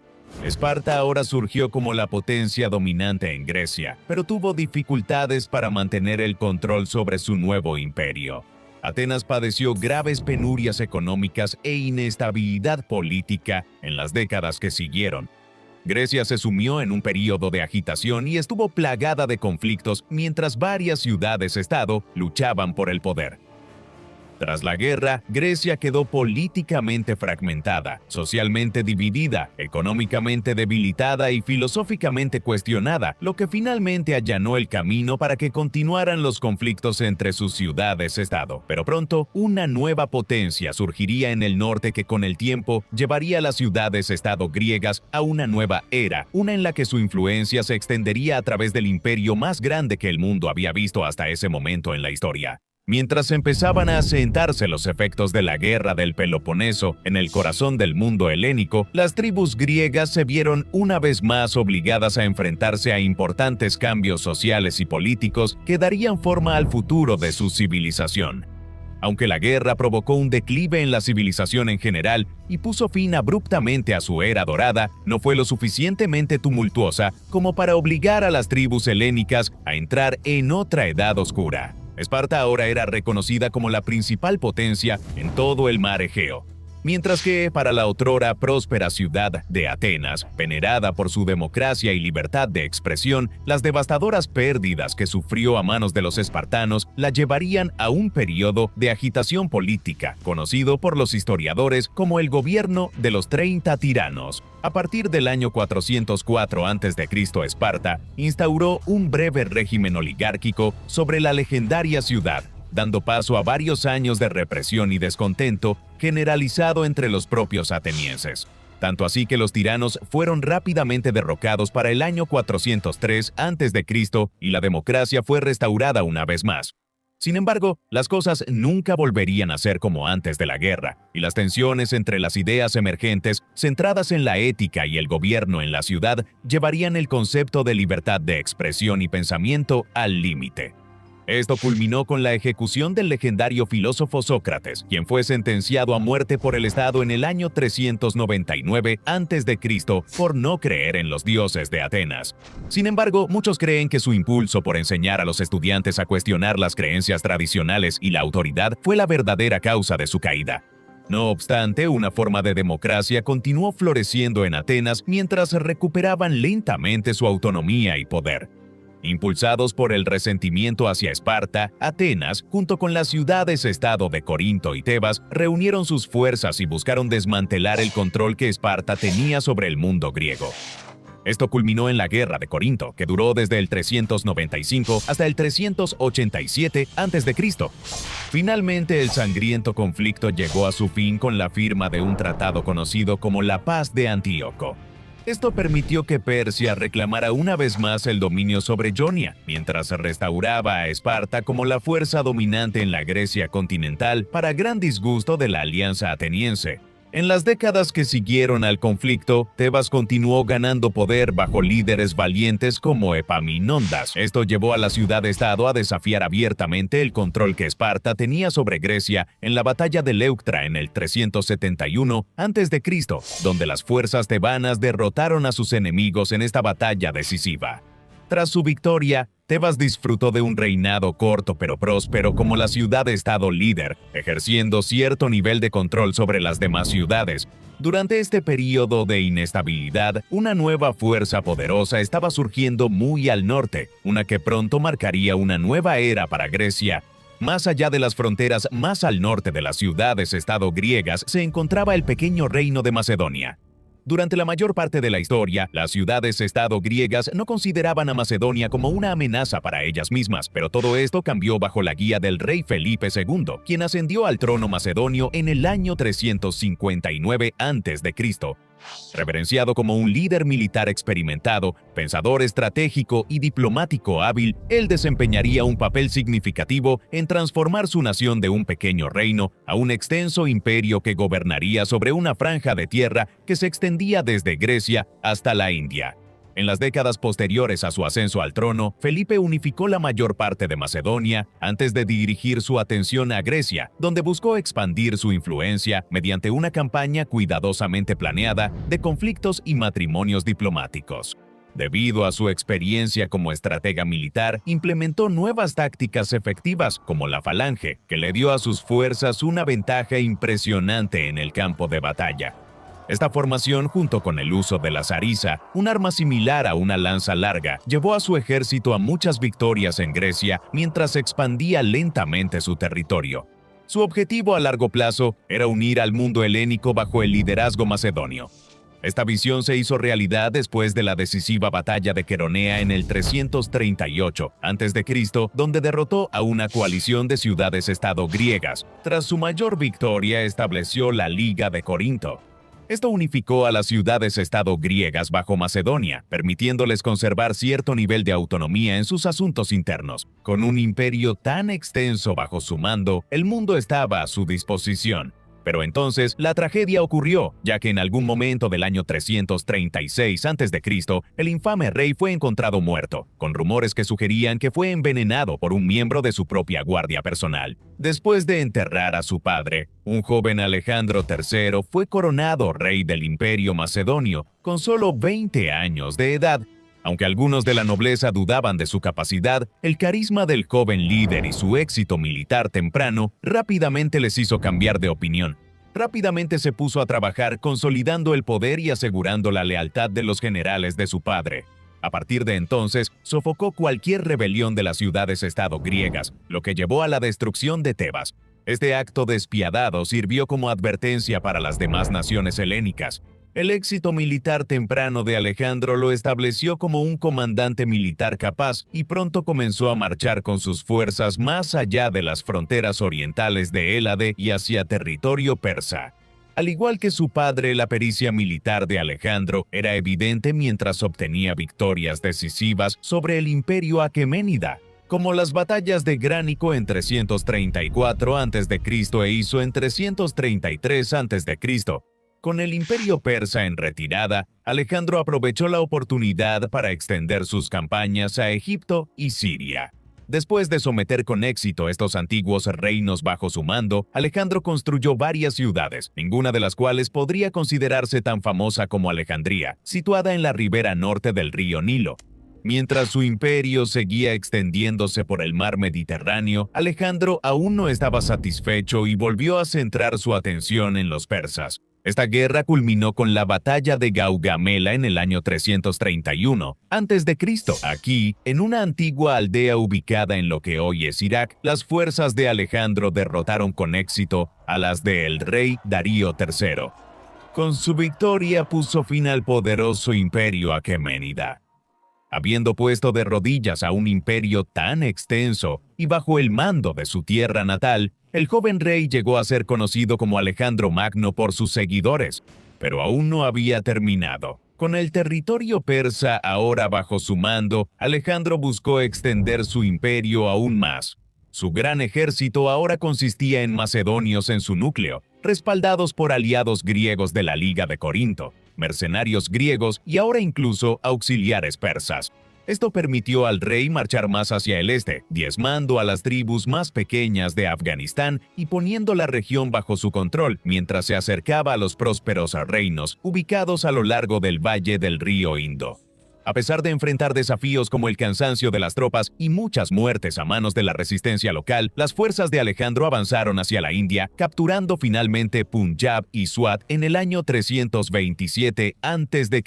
Esparta ahora surgió como la potencia dominante en Grecia, pero tuvo dificultades para mantener el control sobre su nuevo imperio. Atenas padeció graves penurias económicas e inestabilidad política en las décadas que siguieron. Grecia se sumió en un período de agitación y estuvo plagada de conflictos mientras varias ciudades-estado luchaban por el poder. Tras la guerra, Grecia quedó políticamente fragmentada, socialmente dividida, económicamente debilitada y filosóficamente cuestionada, lo que finalmente allanó el camino para que continuaran los conflictos entre sus ciudades-estado. Pero pronto, una nueva potencia surgiría en el norte que con el tiempo llevaría a las ciudades-estado griegas a una nueva era, una en la que su influencia se extendería a través del imperio más grande que el mundo había visto hasta ese momento en la historia. Mientras empezaban a asentarse los efectos de la guerra del Peloponeso en el corazón del mundo helénico, las tribus griegas se vieron una vez más obligadas a enfrentarse a importantes cambios sociales y políticos que darían forma al futuro de su civilización. Aunque la guerra provocó un declive en la civilización en general y puso fin abruptamente a su era dorada, no fue lo suficientemente tumultuosa como para obligar a las tribus helénicas a entrar en otra edad oscura. Esparta ahora era reconocida como la principal potencia en todo el mar Egeo, mientras que para la otrora próspera ciudad de Atenas, venerada por su democracia y libertad de expresión, las devastadoras pérdidas que sufrió a manos de los espartanos la llevarían a un periodo de agitación política, conocido por los historiadores como el gobierno de los 30 tiranos. A partir del año 404 a.C., Esparta instauró un breve régimen oligárquico sobre la legendaria ciudad, dando paso a varios años de represión y descontento generalizado entre los propios atenienses. Tanto así que los tiranos fueron rápidamente derrocados para el año 403 a.C. y la democracia fue restaurada una vez más. Sin embargo, las cosas nunca volverían a ser como antes de la guerra, y las tensiones entre las ideas emergentes, centradas en la ética y el gobierno en la ciudad, llevarían el concepto de libertad de expresión y pensamiento al límite. Esto culminó con la ejecución del legendario filósofo Sócrates, quien fue sentenciado a muerte por el Estado en el año 399 a.C. por no creer en los dioses de Atenas. Sin embargo, muchos creen que su impulso por enseñar a los estudiantes a cuestionar las creencias tradicionales y la autoridad fue la verdadera causa de su caída. No obstante, una forma de democracia continuó floreciendo en Atenas mientras recuperaban lentamente su autonomía y poder. Impulsados por el resentimiento hacia Esparta, Atenas, junto con las ciudades-estado de Corinto y Tebas, reunieron sus fuerzas y buscaron desmantelar el control que Esparta tenía sobre el mundo griego. Esto culminó en la Guerra de Corinto, que duró desde el 395 hasta el 387 a.C. Finalmente, el sangriento conflicto llegó a su fin con la firma de un tratado conocido como la Paz de Antíoco. Esto permitió que Persia reclamara una vez más el dominio sobre Jonia, mientras restauraba a Esparta como la fuerza dominante en la Grecia continental para gran disgusto de la alianza ateniense. En las décadas que siguieron al conflicto, Tebas continuó ganando poder bajo líderes valientes como Epaminondas. Esto llevó a la ciudad-estado a desafiar abiertamente el control que Esparta tenía sobre Grecia en la batalla de Leuctra en el 371 a.C., donde las fuerzas tebanas derrotaron a sus enemigos en esta batalla decisiva. Tras su victoria, Tebas disfrutó de un reinado corto pero próspero como la ciudad-estado líder, ejerciendo cierto nivel de control sobre las demás ciudades. Durante este período de inestabilidad, una nueva fuerza poderosa estaba surgiendo muy al norte, una que pronto marcaría una nueva era para Grecia. Más allá de las fronteras más al norte de las ciudades-estado griegas se encontraba el pequeño reino de Macedonia. Durante la mayor parte de la historia, las ciudades-estado griegas no consideraban a Macedonia como una amenaza para ellas mismas, pero todo esto cambió bajo la guía del rey Felipe II, quien ascendió al trono macedonio en el año 359 a.C. Reverenciado como un líder militar experimentado, pensador estratégico y diplomático hábil, él desempeñaría un papel significativo en transformar su nación de un pequeño reino a un extenso imperio que gobernaría sobre una franja de tierra que se extendía desde Grecia hasta la India. En las décadas posteriores a su ascenso al trono, Felipe unificó la mayor parte de Macedonia antes de dirigir su atención a Grecia, donde buscó expandir su influencia mediante una campaña cuidadosamente planeada de conflictos y matrimonios diplomáticos. Debido a su experiencia como estratega militar, implementó nuevas tácticas efectivas como la falange, que le dio a sus fuerzas una ventaja impresionante en el campo de batalla. Esta formación, junto con el uso de la zarisa, un arma similar a una lanza larga, llevó a su ejército a muchas victorias en Grecia mientras expandía lentamente su territorio. Su objetivo a largo plazo era unir al mundo helénico bajo el liderazgo macedonio. Esta visión se hizo realidad después de la decisiva batalla de Queronea en el 338 a.C., donde derrotó a una coalición de ciudades-estado griegas. Tras su mayor victoria, estableció la Liga de Corinto. Esto unificó a las ciudades-estado griegas bajo Macedonia, permitiéndoles conservar cierto nivel de autonomía en sus asuntos internos. Con un imperio tan extenso bajo su mando, el mundo estaba a su disposición. Pero entonces la tragedia ocurrió, ya que en algún momento del año 336 a.C., el infame rey fue encontrado muerto, con rumores que sugerían que fue envenenado por un miembro de su propia guardia personal. Después de enterrar a su padre, un joven Alejandro III fue coronado rey del Imperio Macedonio, con solo 20 años de edad. Aunque algunos de la nobleza dudaban de su capacidad, el carisma del joven líder y su éxito militar temprano rápidamente les hizo cambiar de opinión. Rápidamente se puso a trabajar consolidando el poder y asegurando la lealtad de los generales de su padre. A partir de entonces, sofocó cualquier rebelión de las ciudades-estado griegas, lo que llevó a la destrucción de Tebas. Este acto despiadado sirvió como advertencia para las demás naciones helénicas. El éxito militar temprano de Alejandro lo estableció como un comandante militar capaz y pronto comenzó a marchar con sus fuerzas más allá de las fronteras orientales de Hélade y hacia territorio persa. Al igual que su padre, la pericia militar de Alejandro era evidente mientras obtenía victorias decisivas sobre el imperio aqueménida, como las batallas de Gránico en 334 a.C. e Iso en 333 a.C. Con el imperio persa en retirada, Alejandro aprovechó la oportunidad para extender sus campañas a Egipto y Siria. Después de someter con éxito estos antiguos reinos bajo su mando, Alejandro construyó varias ciudades, ninguna de las cuales podría considerarse tan famosa como Alejandría, situada en la ribera norte del río Nilo. Mientras su imperio seguía extendiéndose por el mar Mediterráneo, Alejandro aún no estaba satisfecho y volvió a centrar su atención en los persas. Esta guerra culminó con la batalla de Gaugamela en el año 331 a.C. Aquí, en una antigua aldea ubicada en lo que hoy es Irak, las fuerzas de Alejandro derrotaron con éxito a las del rey Darío III. Con su victoria puso fin al poderoso imperio aqueménida. Habiendo puesto de rodillas a un imperio tan extenso y bajo el mando de su tierra natal, el joven rey llegó a ser conocido como Alejandro Magno por sus seguidores, pero aún no había terminado. Con el territorio persa ahora bajo su mando, Alejandro buscó extender su imperio aún más. Su gran ejército ahora consistía en macedonios en su núcleo, respaldados por aliados griegos de la Liga de Corinto, mercenarios griegos y ahora incluso auxiliares persas. Esto permitió al rey marchar más hacia el este, diezmando a las tribus más pequeñas de Afganistán y poniendo la región bajo su control, mientras se acercaba a los prósperos reinos ubicados a lo largo del valle del río Indo. A pesar de enfrentar desafíos como el cansancio de las tropas y muchas muertes a manos de la resistencia local, las fuerzas de Alejandro avanzaron hacia la India, capturando finalmente Punjab y Swat en el año 327 a.C.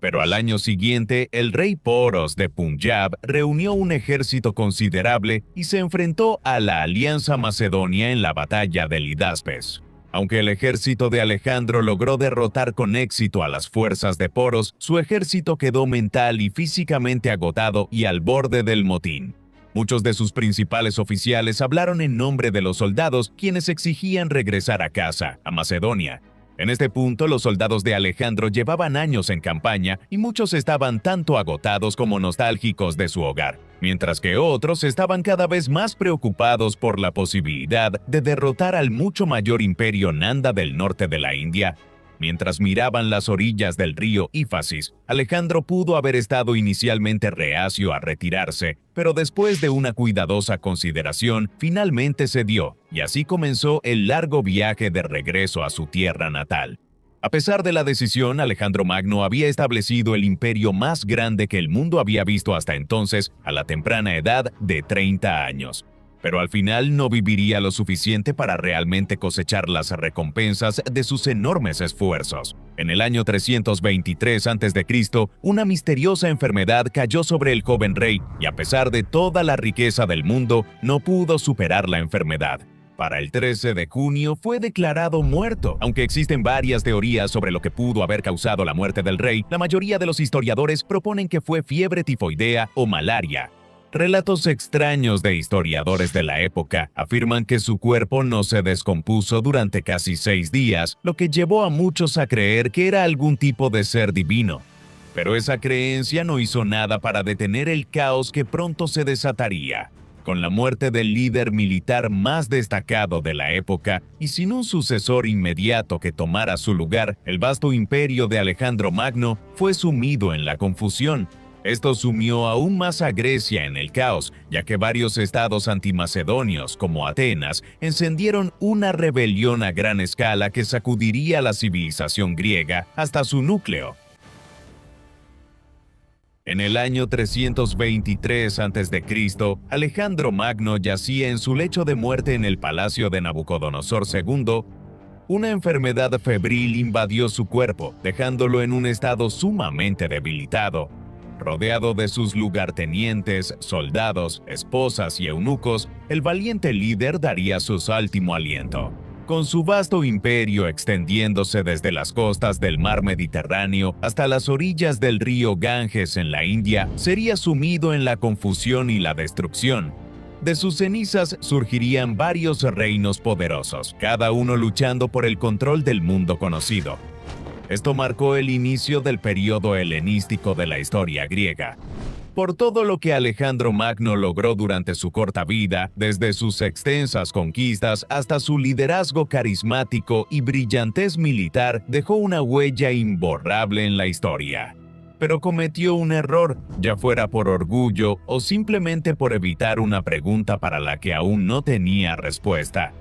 Pero al año siguiente, el rey Poros de Punjab reunió un ejército considerable y se enfrentó a la alianza macedonia en la batalla de Lidaspes. Aunque el ejército de Alejandro logró derrotar con éxito a las fuerzas de Poros, su ejército quedó mental y físicamente agotado y al borde del motín. Muchos de sus principales oficiales hablaron en nombre de los soldados, quienes exigían regresar a casa, a Macedonia. En este punto, los soldados de Alejandro llevaban años en campaña y muchos estaban tanto agotados como nostálgicos de su hogar, mientras que otros estaban cada vez más preocupados por la posibilidad de derrotar al mucho mayor imperio Nanda del norte de la India. Mientras miraban las orillas del río Éfasis, Alejandro pudo haber estado inicialmente reacio a retirarse, pero después de una cuidadosa consideración, finalmente cedió, y así comenzó el largo viaje de regreso a su tierra natal. A pesar de la decisión, Alejandro Magno había establecido el imperio más grande que el mundo había visto hasta entonces, a la temprana edad de 30 años. Pero al final no viviría lo suficiente para realmente cosechar las recompensas de sus enormes esfuerzos. En el año 323 a.C., una misteriosa enfermedad cayó sobre el joven rey y a pesar de toda la riqueza del mundo, no pudo superar la enfermedad. Para el 13 de junio fue declarado muerto. Aunque existen varias teorías sobre lo que pudo haber causado la muerte del rey, la mayoría de los historiadores proponen que fue fiebre tifoidea o malaria. Relatos extraños de historiadores de la época afirman que su cuerpo no se descompuso durante casi 6 días, lo que llevó a muchos a creer que era algún tipo de ser divino. Pero esa creencia no hizo nada para detener el caos que pronto se desataría. Con la muerte del líder militar más destacado de la época y sin un sucesor inmediato que tomara su lugar, el vasto imperio de Alejandro Magno fue sumido en la confusión. Esto sumió aún más a Grecia en el caos, ya que varios estados antimacedonios, como Atenas, encendieron una rebelión a gran escala que sacudiría la civilización griega hasta su núcleo. En el año 323 a.C., Alejandro Magno yacía en su lecho de muerte en el palacio de Nabucodonosor II. Una enfermedad febril invadió su cuerpo, dejándolo en un estado sumamente debilitado. Rodeado de sus lugartenientes, soldados, esposas y eunucos, el valiente líder daría su último aliento. Con su vasto imperio extendiéndose desde las costas del mar Mediterráneo hasta las orillas del río Ganges en la India, sería sumido en la confusión y la destrucción. De sus cenizas surgirían varios reinos poderosos, cada uno luchando por el control del mundo conocido. Esto marcó el inicio del periodo helenístico de la historia griega. Por todo lo que Alejandro Magno logró durante su corta vida, desde sus extensas conquistas hasta su liderazgo carismático y brillantez militar, dejó una huella imborrable en la historia. Pero cometió un error, ya fuera por orgullo o simplemente por evitar una pregunta para la que aún no tenía respuesta.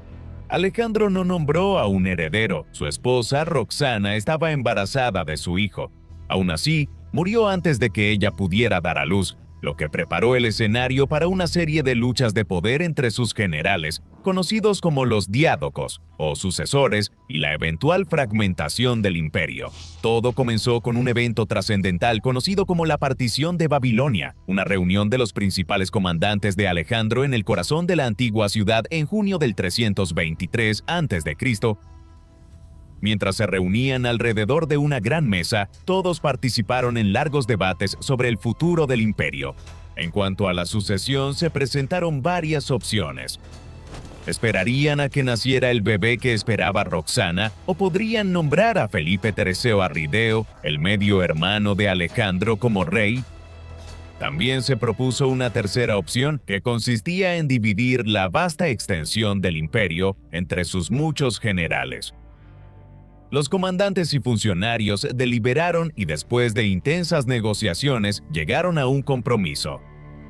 Alejandro no nombró a un heredero. Su esposa, Roxana, estaba embarazada de su hijo. Aún así, murió antes de que ella pudiera dar a luz, lo que preparó el escenario para una serie de luchas de poder entre sus generales, conocidos como los diádocos, o sucesores, y la eventual fragmentación del imperio. Todo comenzó con un evento trascendental conocido como la partición de Babilonia, una reunión de los principales comandantes de Alejandro en el corazón de la antigua ciudad en junio del 323 a.C. Mientras se reunían alrededor de una gran mesa, todos participaron en largos debates sobre el futuro del imperio. En cuanto a la sucesión, se presentaron varias opciones. ¿Esperarían a que naciera el bebé que esperaba Roxana o podrían nombrar a Felipe III Arrideo, el medio hermano de Alejandro, como rey? También se propuso una tercera opción que consistía en dividir la vasta extensión del imperio entre sus muchos generales. Los comandantes y funcionarios deliberaron y después de intensas negociaciones llegaron a un compromiso.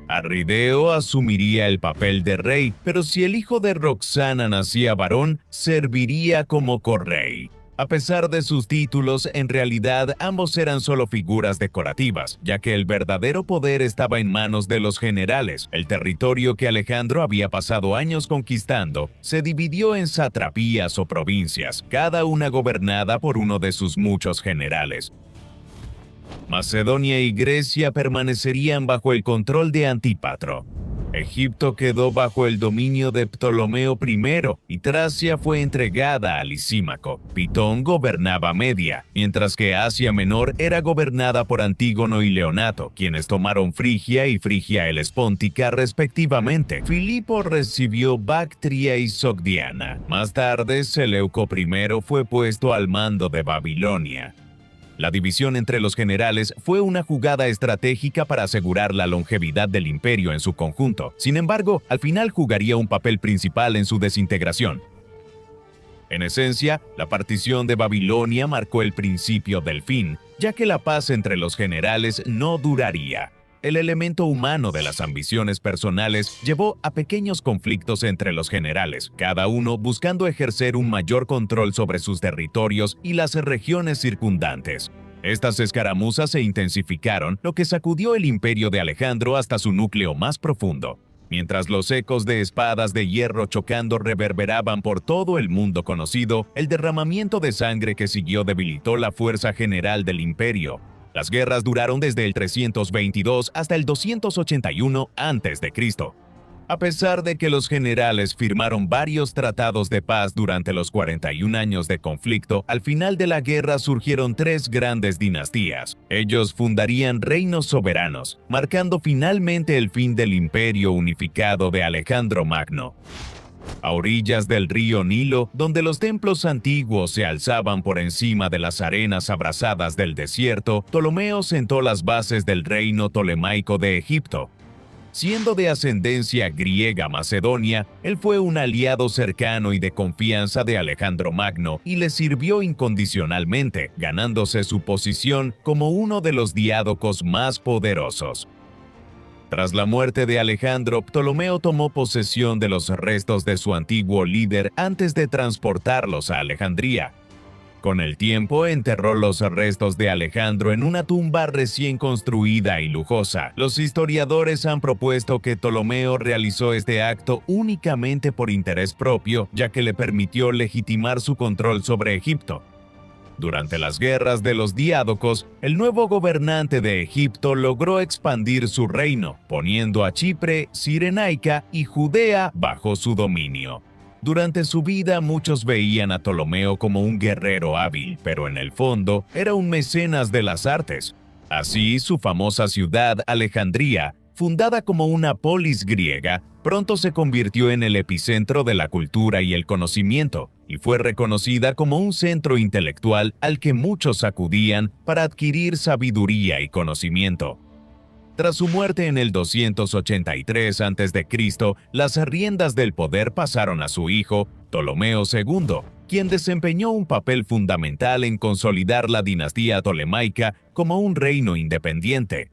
Arrideo asumiría el papel de rey, pero si el hijo de Roxana nacía varón, serviría como correy. A pesar de sus títulos, en realidad ambos eran solo figuras decorativas, ya que el verdadero poder estaba en manos de los generales. El territorio que Alejandro había pasado años conquistando se dividió en satrapías o provincias, cada una gobernada por uno de sus muchos generales. Macedonia y Grecia permanecerían bajo el control de Antípatro. Egipto quedó bajo el dominio de Ptolomeo I y Tracia fue entregada a Lisímaco. Pitón gobernaba Media, mientras que Asia Menor era gobernada por Antígono y Leonato, quienes tomaron Frigia y Frigia Helespóntica respectivamente. Filipo recibió Bactria y Sogdiana. Más tarde, Seleuco I fue puesto al mando de Babilonia. La división entre los generales fue una jugada estratégica para asegurar la longevidad del imperio en su conjunto. Sin embargo, al final jugaría un papel principal en su desintegración. En esencia, la partición de Babilonia marcó el principio del fin, ya que la paz entre los generales no duraría. El elemento humano de las ambiciones personales llevó a pequeños conflictos entre los generales, cada uno buscando ejercer un mayor control sobre sus territorios y las regiones circundantes. Estas escaramuzas se intensificaron, lo que sacudió el imperio de Alejandro hasta su núcleo más profundo. Mientras los ecos de espadas de hierro chocando reverberaban por todo el mundo conocido, el derramamiento de sangre que siguió debilitó la fuerza general del imperio. Las guerras duraron desde el 322 hasta el 281 a.C. A pesar de que los generales firmaron varios tratados de paz durante los 41 años de conflicto, al final de la guerra surgieron tres grandes dinastías. Ellos fundarían reinos soberanos, marcando finalmente el fin del imperio unificado de Alejandro Magno. A orillas del río Nilo, donde los templos antiguos se alzaban por encima de las arenas abrasadas del desierto, Ptolomeo sentó las bases del reino tolemaico de Egipto. Siendo de ascendencia griega macedonia, él fue un aliado cercano y de confianza de Alejandro Magno y le sirvió incondicionalmente, ganándose su posición como uno de los diádocos más poderosos. Tras la muerte de Alejandro, Ptolomeo tomó posesión de los restos de su antiguo líder antes de transportarlos a Alejandría. Con el tiempo enterró los restos de Alejandro en una tumba recién construida y lujosa. Los historiadores han propuesto que Ptolomeo realizó este acto únicamente por interés propio, ya que le permitió legitimar su control sobre Egipto. Durante las guerras de los diádocos, el nuevo gobernante de Egipto logró expandir su reino, poniendo a Chipre, Cirenaica y Judea bajo su dominio. Durante su vida muchos veían a Ptolomeo como un guerrero hábil, pero en el fondo era un mecenas de las artes. Así, su famosa ciudad, Alejandría, fundada como una polis griega, pronto se convirtió en el epicentro de la cultura y el conocimiento, y fue reconocida como un centro intelectual al que muchos acudían para adquirir sabiduría y conocimiento. Tras su muerte en el 283 a.C., las riendas del poder pasaron a su hijo, Ptolomeo II, quien desempeñó un papel fundamental en consolidar la dinastía tolemaica como un reino independiente.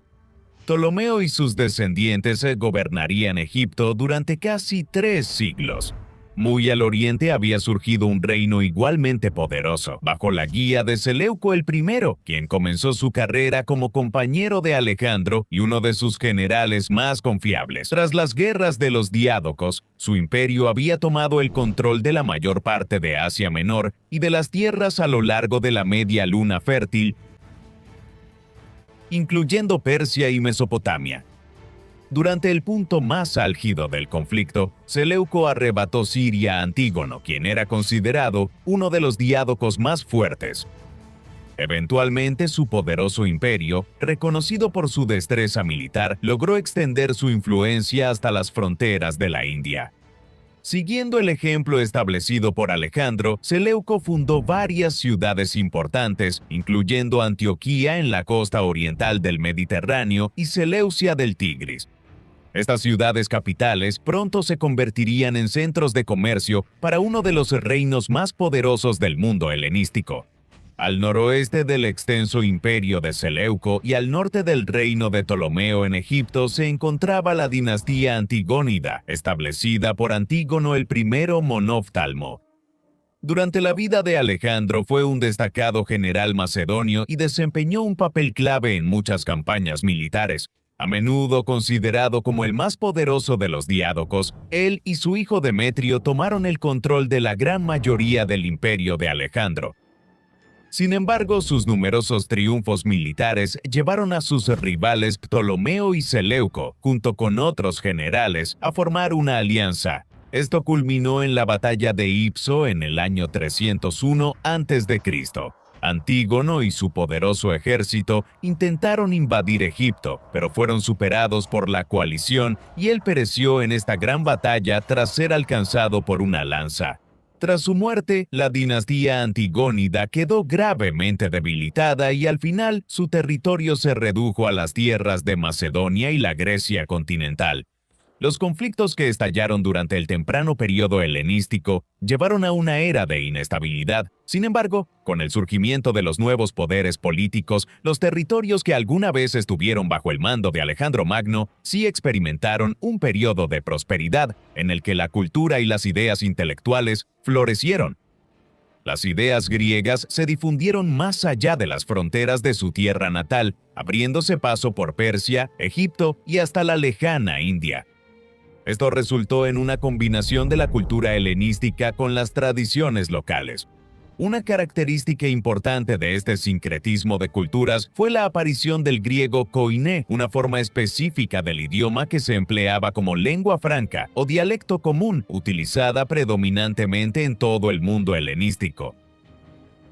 Ptolomeo y sus descendientes gobernarían Egipto durante casi 3 siglos. Muy al oriente había surgido un reino igualmente poderoso, bajo la guía de Seleuco I, quien comenzó su carrera como compañero de Alejandro y uno de sus generales más confiables. Tras las guerras de los diádocos, su imperio había tomado el control de la mayor parte de Asia Menor y de las tierras a lo largo de la media luna fértil, incluyendo Persia y Mesopotamia. Durante el punto más álgido del conflicto, Seleuco arrebató Siria a Antígono, quien era considerado uno de los diádocos más fuertes. Eventualmente, su poderoso imperio, reconocido por su destreza militar, logró extender su influencia hasta las fronteras de la India. Siguiendo el ejemplo establecido por Alejandro, Seleuco fundó varias ciudades importantes, incluyendo Antioquía en la costa oriental del Mediterráneo y Seleucia del Tigris. Estas ciudades capitales pronto se convertirían en centros de comercio para uno de los reinos más poderosos del mundo helenístico. Al noroeste del extenso imperio de Seleuco y al norte del reino de Ptolomeo en Egipto se encontraba la dinastía antigónida, establecida por Antígono I Monóftalmo. Durante la vida de Alejandro fue un destacado general macedonio y desempeñó un papel clave en muchas campañas militares. A menudo considerado como el más poderoso de los diádocos, él y su hijo Demetrio tomaron el control de la gran mayoría del imperio de Alejandro. Sin embargo, sus numerosos triunfos militares llevaron a sus rivales Ptolomeo y Seleuco, junto con otros generales, a formar una alianza. Esto culminó en la batalla de Ipso en el año 301 a.C. Antígono y su poderoso ejército intentaron invadir Egipto, pero fueron superados por la coalición y él pereció en esta gran batalla tras ser alcanzado por una lanza. Tras su muerte, la dinastía antigónida quedó gravemente debilitada y al final su territorio se redujo a las tierras de Macedonia y la Grecia continental. Los conflictos que estallaron durante el temprano periodo helenístico llevaron a una era de inestabilidad. Sin embargo, con el surgimiento de los nuevos poderes políticos, los territorios que alguna vez estuvieron bajo el mando de Alejandro Magno sí experimentaron un periodo de prosperidad en el que la cultura y las ideas intelectuales florecieron. Las ideas griegas se difundieron más allá de las fronteras de su tierra natal, abriéndose paso por Persia, Egipto y hasta la lejana India. Esto resultó en una combinación de la cultura helenística con las tradiciones locales. Una característica importante de este sincretismo de culturas fue la aparición del griego koiné, una forma específica del idioma que se empleaba como lengua franca o dialecto común, utilizada predominantemente en todo el mundo helenístico.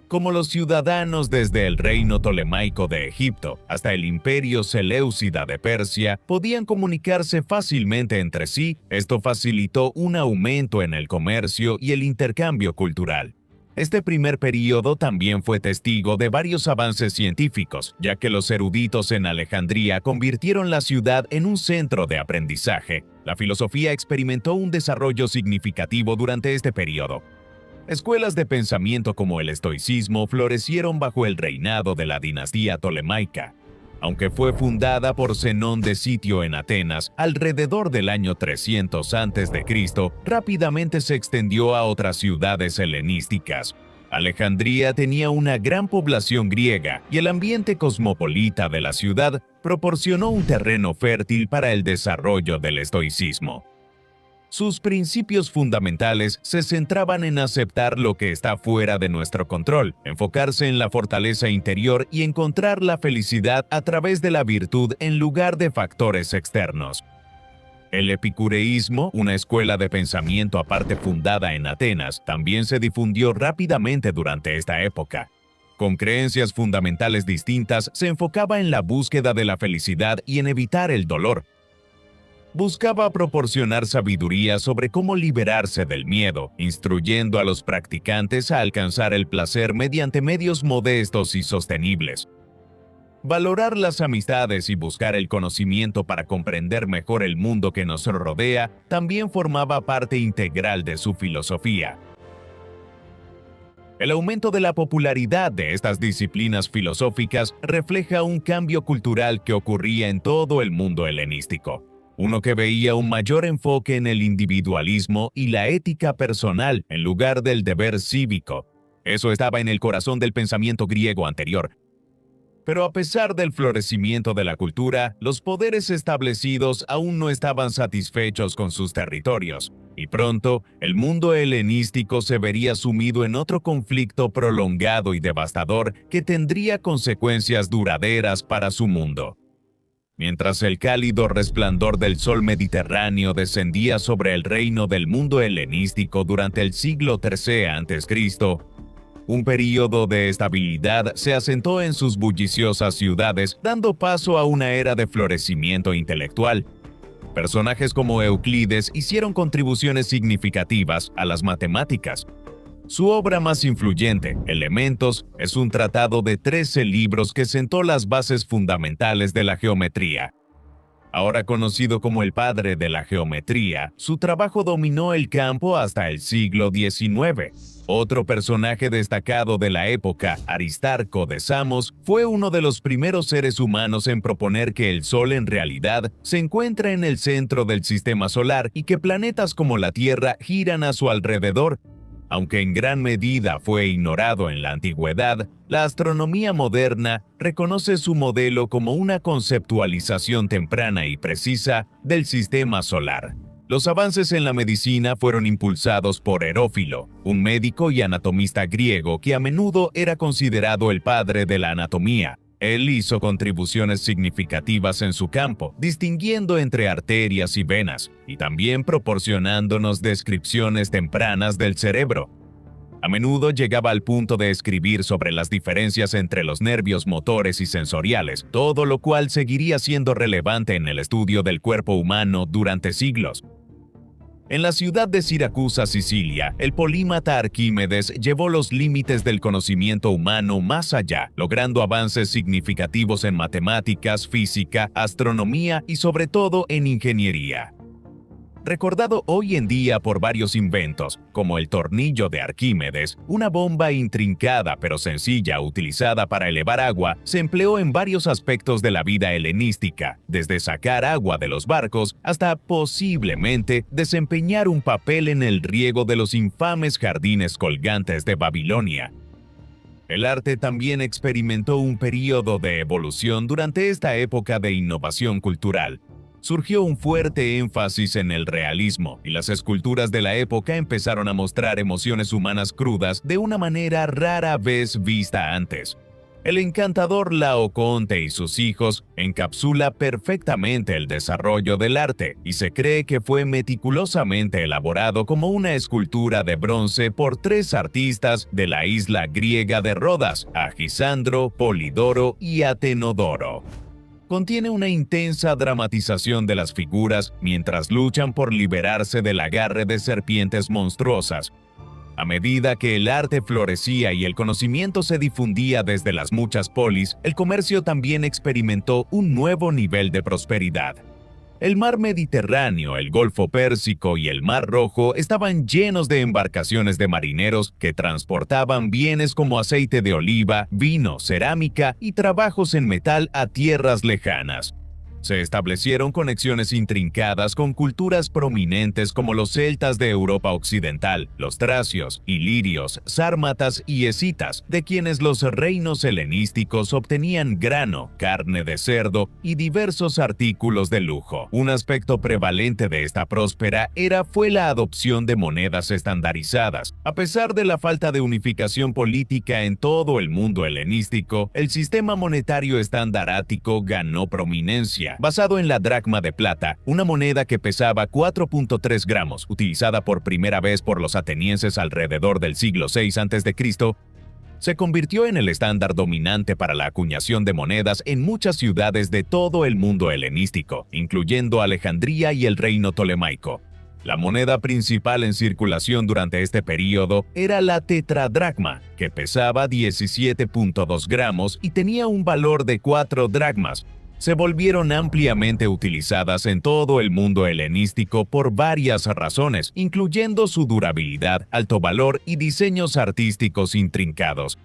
Como los ciudadanos desde el reino tolemaico de Egipto hasta el imperio seleucida de Persia podían comunicarse fácilmente entre sí, esto facilitó un aumento en el comercio y el intercambio cultural. Este primer período también fue testigo de varios avances científicos, ya que los eruditos en Alejandría convirtieron la ciudad en un centro de aprendizaje. La filosofía experimentó un desarrollo significativo durante este período. Escuelas de pensamiento como el estoicismo florecieron bajo el reinado de la dinastía tolemaica. Aunque fue fundada por Zenón de Sitio en Atenas alrededor del año 300 a.C., rápidamente se extendió a otras ciudades helenísticas. Alejandría tenía una gran población griega y el ambiente cosmopolita de la ciudad proporcionó un terreno fértil para el desarrollo del estoicismo. Sus principios fundamentales se centraban en aceptar lo que está fuera de nuestro control, enfocarse en la fortaleza interior y encontrar la felicidad a través de la virtud en lugar de factores externos. El epicureísmo, una escuela de pensamiento aparte fundada en Atenas, también se difundió rápidamente durante esta época. Con creencias fundamentales distintas, se enfocaba en la búsqueda de la felicidad y en evitar el dolor. Buscaba proporcionar sabiduría sobre cómo liberarse del miedo, instruyendo a los practicantes a alcanzar el placer mediante medios modestos y sostenibles. Valorar las amistades y buscar el conocimiento para comprender mejor el mundo que nos rodea también formaba parte integral de su filosofía. El aumento de la popularidad de estas disciplinas filosóficas refleja un cambio cultural que ocurría en todo el mundo helenístico. Uno que veía un mayor enfoque en el individualismo y la ética personal en lugar del deber cívico. Eso estaba en el corazón del pensamiento griego anterior. Pero a pesar del florecimiento de la cultura, los poderes establecidos aún no estaban satisfechos con sus territorios, y pronto el mundo helenístico se vería sumido en otro conflicto prolongado y devastador que tendría consecuencias duraderas para su mundo. Mientras el cálido resplandor del sol Mediterráneo descendía sobre el reino del mundo helenístico durante el siglo III a.C., un período de estabilidad se asentó en sus bulliciosas ciudades, dando paso a una era de florecimiento intelectual. Personajes como Euclides hicieron contribuciones significativas a las matemáticas. Su obra más influyente, Elementos, es un tratado de 13 libros que sentó las bases fundamentales de la geometría. Ahora conocido como el padre de la geometría, su trabajo dominó el campo hasta el siglo XIX. Otro personaje destacado de la época, Aristarco de Samos, fue uno de los primeros seres humanos en proponer que el Sol en realidad se encuentra en el centro del sistema solar y que planetas como la Tierra giran a su alrededor. Aunque en gran medida fue ignorado en la antigüedad, la astronomía moderna reconoce su modelo como una conceptualización temprana y precisa del sistema solar. Los avances en la medicina fueron impulsados por Herófilo, un médico y anatomista griego que a menudo era considerado el padre de la anatomía. Él hizo contribuciones significativas en su campo, distinguiendo entre arterias y venas, y también proporcionándonos descripciones tempranas del cerebro. A menudo llegaba al punto de escribir sobre las diferencias entre los nervios motores y sensoriales, todo lo cual seguiría siendo relevante en el estudio del cuerpo humano durante siglos. En la ciudad de Siracusa, Sicilia, el polímata Arquímedes llevó los límites del conocimiento humano más allá, logrando avances significativos en matemáticas, física, astronomía y sobre todo en ingeniería. Recordado hoy en día por varios inventos, como el tornillo de Arquímedes, una bomba intrincada pero sencilla utilizada para elevar agua, se empleó en varios aspectos de la vida helenística, desde sacar agua de los barcos hasta posiblemente desempeñar un papel en el riego de los infames jardines colgantes de Babilonia. El arte también experimentó un período de evolución durante esta época de innovación cultural. surgió un fuerte énfasis en el realismo, y las esculturas de la época empezaron a mostrar emociones humanas crudas de una manera rara vez vista antes. El encantador Laocoonte y sus hijos encapsula perfectamente el desarrollo del arte y se cree que fue meticulosamente elaborado como una escultura de bronce por 3 artistas de la isla griega de Rodas, Agisandro, Polidoro y Atenodoro. Contiene una intensa dramatización de las figuras mientras luchan por liberarse del agarre de serpientes monstruosas. A medida que el arte florecía y el conocimiento se difundía desde las muchas polis, el comercio también experimentó un nuevo nivel de prosperidad. El mar Mediterráneo, el Golfo Pérsico y el Mar Rojo estaban llenos de embarcaciones de marineros que transportaban bienes como aceite de oliva, vino, cerámica y trabajos en metal a tierras lejanas. Se establecieron conexiones intrincadas con culturas prominentes como los celtas de Europa Occidental, los tracios, ilirios, sármatas y escitas, de quienes los reinos helenísticos obtenían grano, carne de cerdo y diversos artículos de lujo. Un aspecto prevalente de esta próspera era fue la adopción de monedas estandarizadas. A pesar de la falta de unificación política en todo el mundo helenístico, el sistema monetario estandarático ganó prominencia. Basado en la dracma de plata, una moneda que pesaba 4.3 gramos, utilizada por primera vez por los atenienses alrededor del siglo VI a.C., se convirtió en el estándar dominante para la acuñación de monedas en muchas ciudades de todo el mundo helenístico, incluyendo Alejandría y el reino tolemaico. La moneda principal en circulación durante este período era la tetradracma, que pesaba 17.2 gramos y tenía un valor de 4 dracmas. Se volvieron ampliamente utilizadas en todo el mundo helenístico por varias razones, incluyendo su durabilidad, alto valor y diseños artísticos intrincados.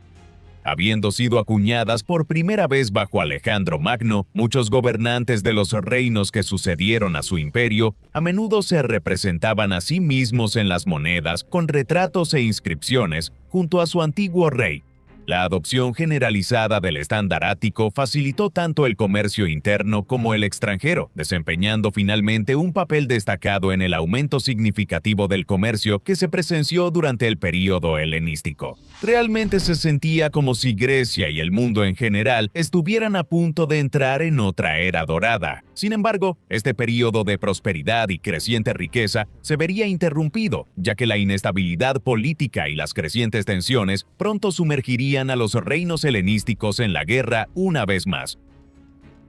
Habiendo sido acuñadas por primera vez bajo Alejandro Magno, muchos gobernantes de los reinos que sucedieron a su imperio a menudo se representaban a sí mismos en las monedas con retratos e inscripciones junto a su antiguo rey. La adopción generalizada del estandarático facilitó tanto el comercio interno como el extranjero, desempeñando finalmente un papel destacado en el aumento significativo del comercio que se presenció durante el período helenístico. Realmente se sentía como si Grecia y el mundo en general estuvieran a punto de entrar en otra era dorada. Sin embargo, este período de prosperidad y creciente riqueza se vería interrumpido, ya que la inestabilidad política y las crecientes tensiones pronto sumergirían a los reinos helenísticos en la guerra una vez más.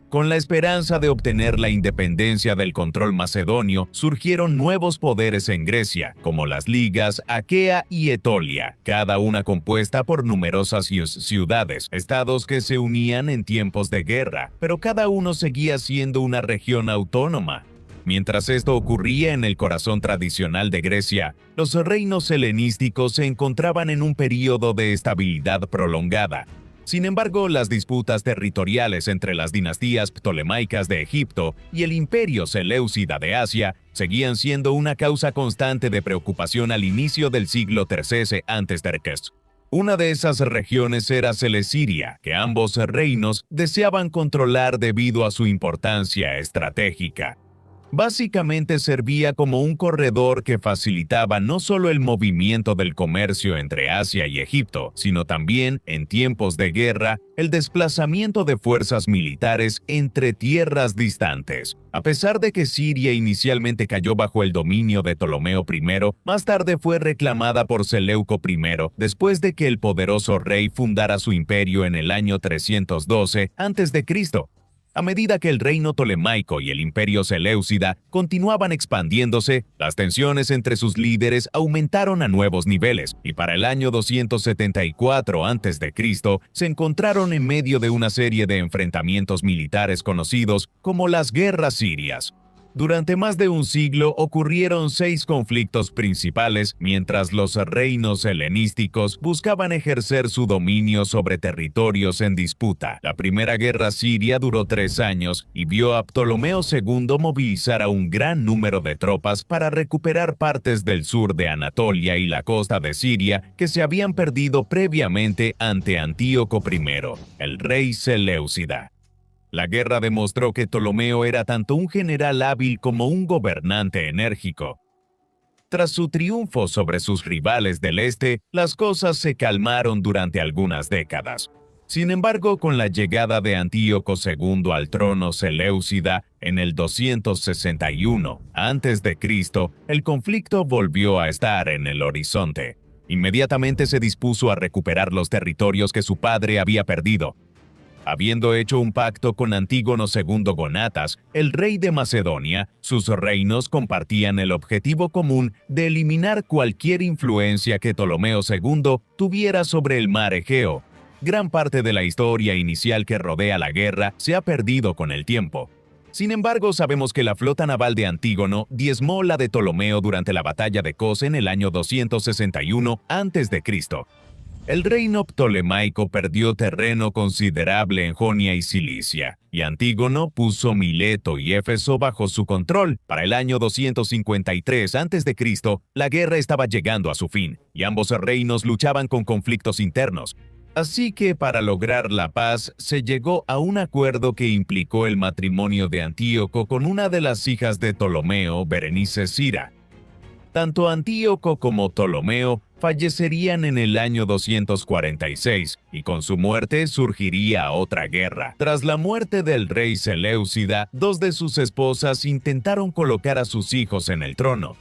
Con la esperanza de obtener la independencia del control macedonio, surgieron nuevos poderes en Grecia, como las ligas Aquea y Etolia, cada una compuesta por numerosas ciudades, estados que se unían en tiempos de guerra, pero cada uno seguía siendo una región autónoma. Mientras esto ocurría en el corazón tradicional de Grecia, los reinos helenísticos se encontraban en un período de estabilidad prolongada. Sin embargo, las disputas territoriales entre las dinastías ptolemaicas de Egipto y el imperio seleucida de Asia seguían siendo una causa constante de preocupación al inicio del siglo III a.C. Una de esas regiones era Celesiria, que ambos reinos deseaban controlar debido a su importancia estratégica. Básicamente servía como un corredor que facilitaba no solo el movimiento del comercio entre Asia y Egipto, sino también, en tiempos de guerra, el desplazamiento de fuerzas militares entre tierras distantes. A pesar de que Siria inicialmente cayó bajo el dominio de Ptolomeo I, más tarde fue reclamada por Seleuco I, después de que el poderoso rey fundara su imperio en el año 312 a.C. A medida que el reino tolemaico y el imperio seleucida continuaban expandiéndose, las tensiones entre sus líderes aumentaron a nuevos niveles, y para el año 274 a.C. se encontraron en medio de una serie de enfrentamientos militares conocidos como las guerras sirias. Durante más de un siglo ocurrieron 6 conflictos principales mientras los reinos helenísticos buscaban ejercer su dominio sobre territorios en disputa. La primera guerra siria duró 3 años y vio a Ptolomeo II movilizar a un gran número de tropas para recuperar partes del sur de Anatolia y la costa de Siria que se habían perdido previamente ante Antíoco I, el rey seleucida. La guerra demostró que Ptolomeo era tanto un general hábil como un gobernante enérgico. Tras su triunfo sobre sus rivales del este, las cosas se calmaron durante algunas décadas. Sin embargo, con la llegada de Antíoco II al trono seleucida en el 261 a.C., el conflicto volvió a estar en el horizonte. Inmediatamente se dispuso a recuperar los territorios que su padre había perdido. Habiendo hecho un pacto con Antígono II Gonatas, el rey de Macedonia, sus reinos compartían el objetivo común de eliminar cualquier influencia que Ptolomeo II tuviera sobre el mar Egeo. Gran parte de la historia inicial que rodea la guerra se ha perdido con el tiempo. Sin embargo, sabemos que la flota naval de Antígono diezmó la de Ptolomeo durante la batalla de Cos en el año 261 a.C. El reino ptolemaico perdió terreno considerable en Jonia y Cilicia, y Antígono puso Mileto y Éfeso bajo su control. Para el año 253 a.C., la guerra estaba llegando a su fin, y ambos reinos luchaban con conflictos internos. Así que para lograr la paz se llegó a un acuerdo que implicó el matrimonio de Antíoco con una de las hijas de Ptolomeo, Berenice Sira. Tanto Antíoco como Ptolomeo fallecerían en el año 246, y con su muerte surgiría otra guerra. Tras la muerte del rey Seleucida, dos de sus esposas intentaron colocar a sus hijos en el trono.